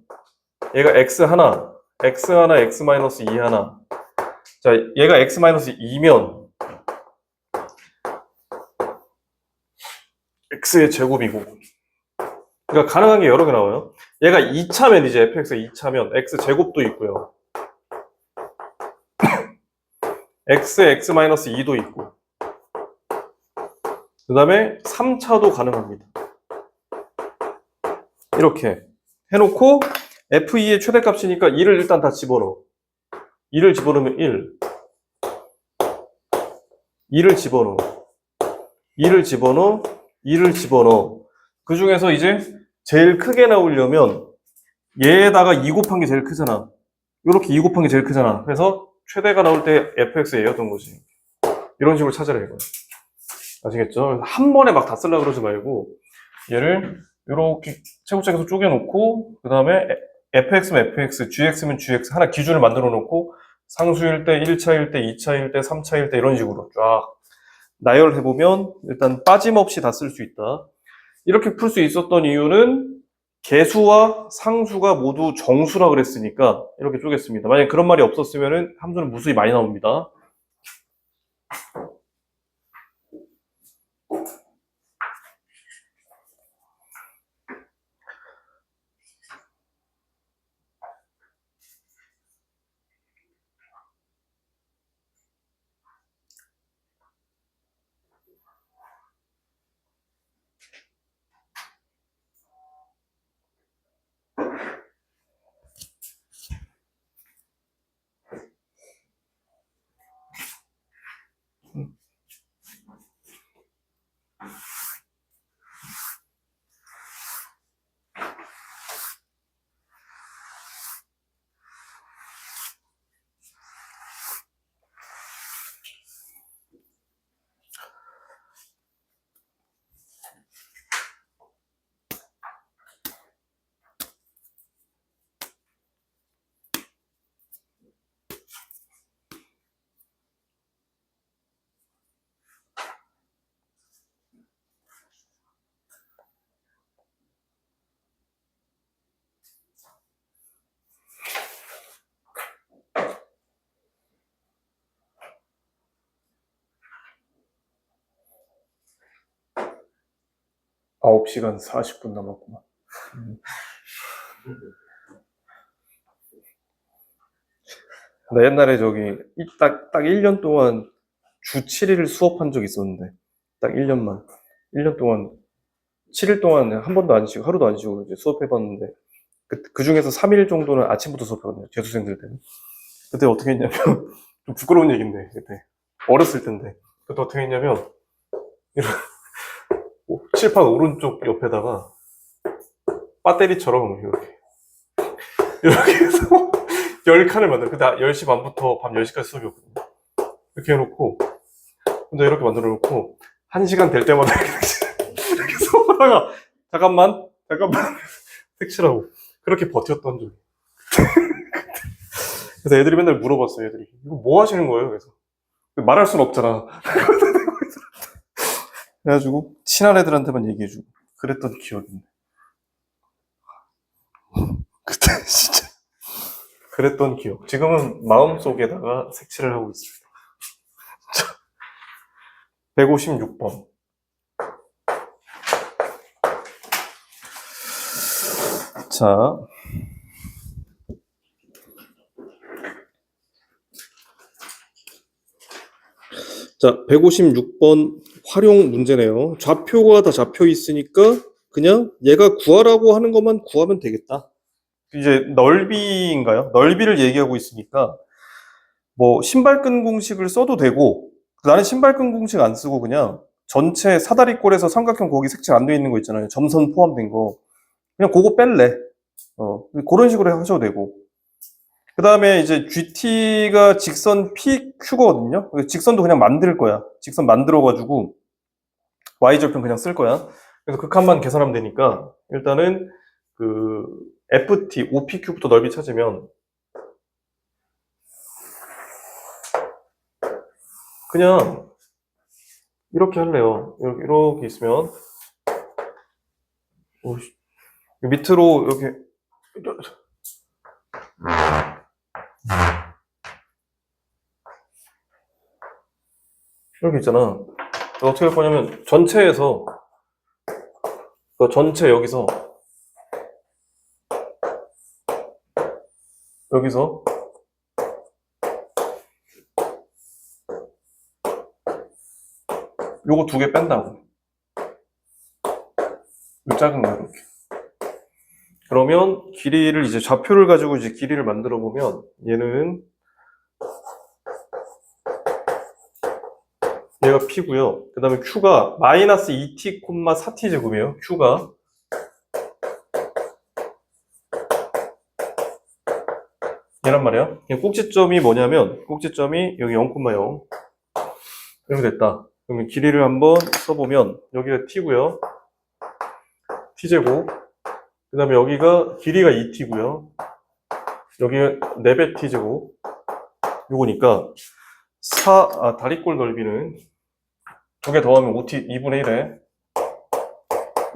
얘가 x 하나, x 마이너스 2 하나. 자, 얘가 x 마이너스 2면 x의 제곱이고. 그러니까 가능한 게 여러 개 나와요. 얘가 2차면 이제 fx가 2차면 x 제곱도 있고요. x 마이너스 2도 있고. 그 다음에 3차도 가능합니다. 이렇게 해놓고 f2의 최대값이니까 2를 일단 다 집어넣어. 2를 집어넣으면 1. 2를 집어넣어. 2를 집어넣어. 2를 집어넣어. 그 중에서 이제 제일 크게 나오려면 얘에다가 2 곱한 게 제일 크잖아. 이렇게 2 곱한 게 제일 크잖아. 그래서 최대가 나올 때 fx예요던 거지. 이런 식으로 찾아라 이거야. 아시겠죠? 한 번에 막 다 쓰려고 그러지 말고 얘를 이렇게 최고차에서 쪼개놓고 그 다음에 fx면 fx, gx면 gx 하나 기준을 만들어 놓고 상수일 때, 1차일 때, 2차일 때, 3차일 때 이런 식으로 쫙 나열해보면 일단 빠짐없이 다 쓸 수 있다. 이렇게 풀 수 있었던 이유는 개수와 상수가 모두 정수라 그랬으니까 이렇게 쪼갰습니다. 만약에 그런 말이 없었으면 함수는 무수히 많이 나옵니다. 9시간 40분 남았구만. 나 옛날에 저기 딱 1년 동안 주 7일 수업한 적 있었는데, 딱 1년만. 1년 동안, 7일 동안 한 번도 안 쉬고, 하루도 안 쉬고 이제 수업해봤는데, 그 중에서 3일 정도는 아침부터 수업하거든요. 재수생들 때는. 그때 어떻게 했냐면, 좀 부끄러운 얘기인데, 그때. 어렸을 텐데. 그때 어떻게 했냐면, 칠판 오른쪽 옆에다가, 배터리처럼 이렇게 해서 10칸을 만들어. 그때 10시 반부터 밤 10시까지 수업이었거든요. 이렇게 해놓고, 혼자 이렇게 만들어 놓고, 1시간 될 때마다 이렇게 수업하다가, 잠깐만, 색칠하고. 그렇게 버텼던 적이. 그래서 애들이 맨날 물어봤어요, 애들이. 이거 뭐 하시는 거예요? 그래서. 말할 순 없잖아. 그래가지고, 친한 애들한테만 얘기해주고. 그랬던 기억이 있네. 그때 진짜. 그랬던 기억. 지금은 마음속에다가 색칠을 하고 있습니다. 156번. 자. 자, 156번 활용 문제네요. 좌표가 다 잡혀 있으니까 그냥 얘가 구하라고 하는 것만 구하면 되겠다. 이제 넓이인가요? 넓이를 얘기하고 있으니까 뭐 신발끈 공식을 써도 되고, 나는 신발끈 공식 안 쓰고 그냥 전체 사다리꼴에서 삼각형 거기 색칠 안 돼 있는 거 있잖아요. 점선 포함된 거. 그냥 그거 뺄래. 그런 식으로 하셔도 되고. 그 다음에 이제 GT가 직선 PQ거든요. 직선도 그냥 만들 거야. 직선 만들어가지고 Y절편 그냥 쓸 거야. 그래서 그 칸만 계산하면 되니까 일단은 그 FT, OPQ부터 넓이 찾으면 그냥 이렇게 할래요. 이렇게 있으면 밑으로 이렇게 이렇게 있잖아. 어떻게 할 거냐면 전체에서 전체 여기서 요거 2개 뺀다고. 요 작은 거 이렇게. 그러면 길이를 이제 좌표를 가지고 이제 길이를 만들어 보면 얘는 얘가 P고요. 그 다음에 Q가 마이너스 2t, 4t 제곱이에요. Q가. 얘란 말이야. 꼭지점이 뭐냐면 꼭지점이 여기 0,0 이렇게 됐다. 그러면 길이를 한번 써보면 여기가 t고요. t제곱. 그 다음에 여기가 길이가 2t고요. 여기가 4배 t제곱. 요거니까 다리꼴 넓이는 2개 더하면 5t, 2분의 1에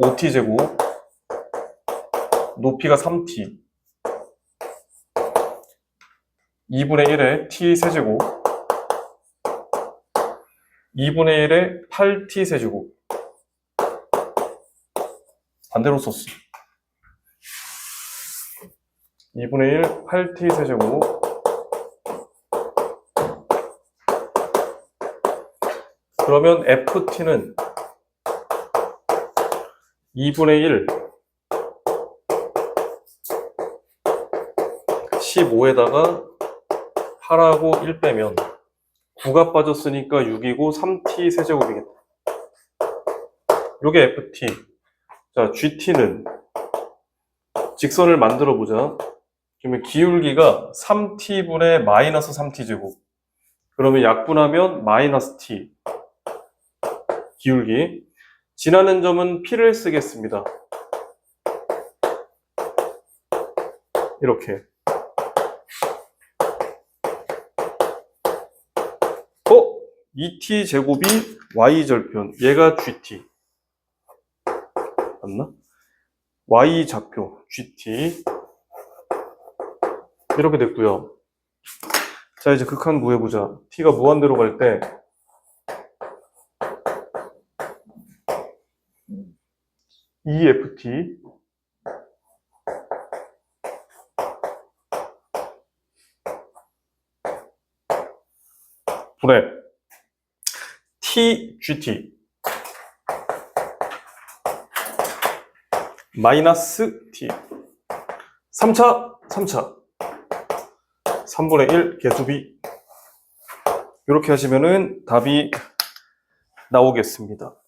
5t제곱. 높이가 3t. 2분의 1에 t 세제곱. 2분의 1에 8t 세제곱. 반대로 썼어. 2분의 1, 8t 세제곱. 그러면 ft는 2분의 1, 15에다가 8하고 1 빼면 9가 빠졌으니까 6이고 3t 세제곱이겠다. 요게 ft. 자, gt는 직선을 만들어 보자. 그러면 기울기가 3t분의 마이너스 3t 제곱. 그러면 약분하면 마이너스 t. 기울기. 지나는 점은 p를 쓰겠습니다. 이렇게. 2t 제곱이 y절편. 얘가 gt. 맞나? y 좌표 gt. 이렇게 됐고요. 자, 이제 극한 구해보자. t가 무한대로 갈 때 EFT 분의 TGT 마이너스 T 3차 3분의 1 개수비 이렇게 하시면은 답이 나오겠습니다.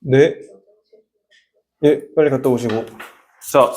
네. 예, 빨리 갔다 오시고. 자,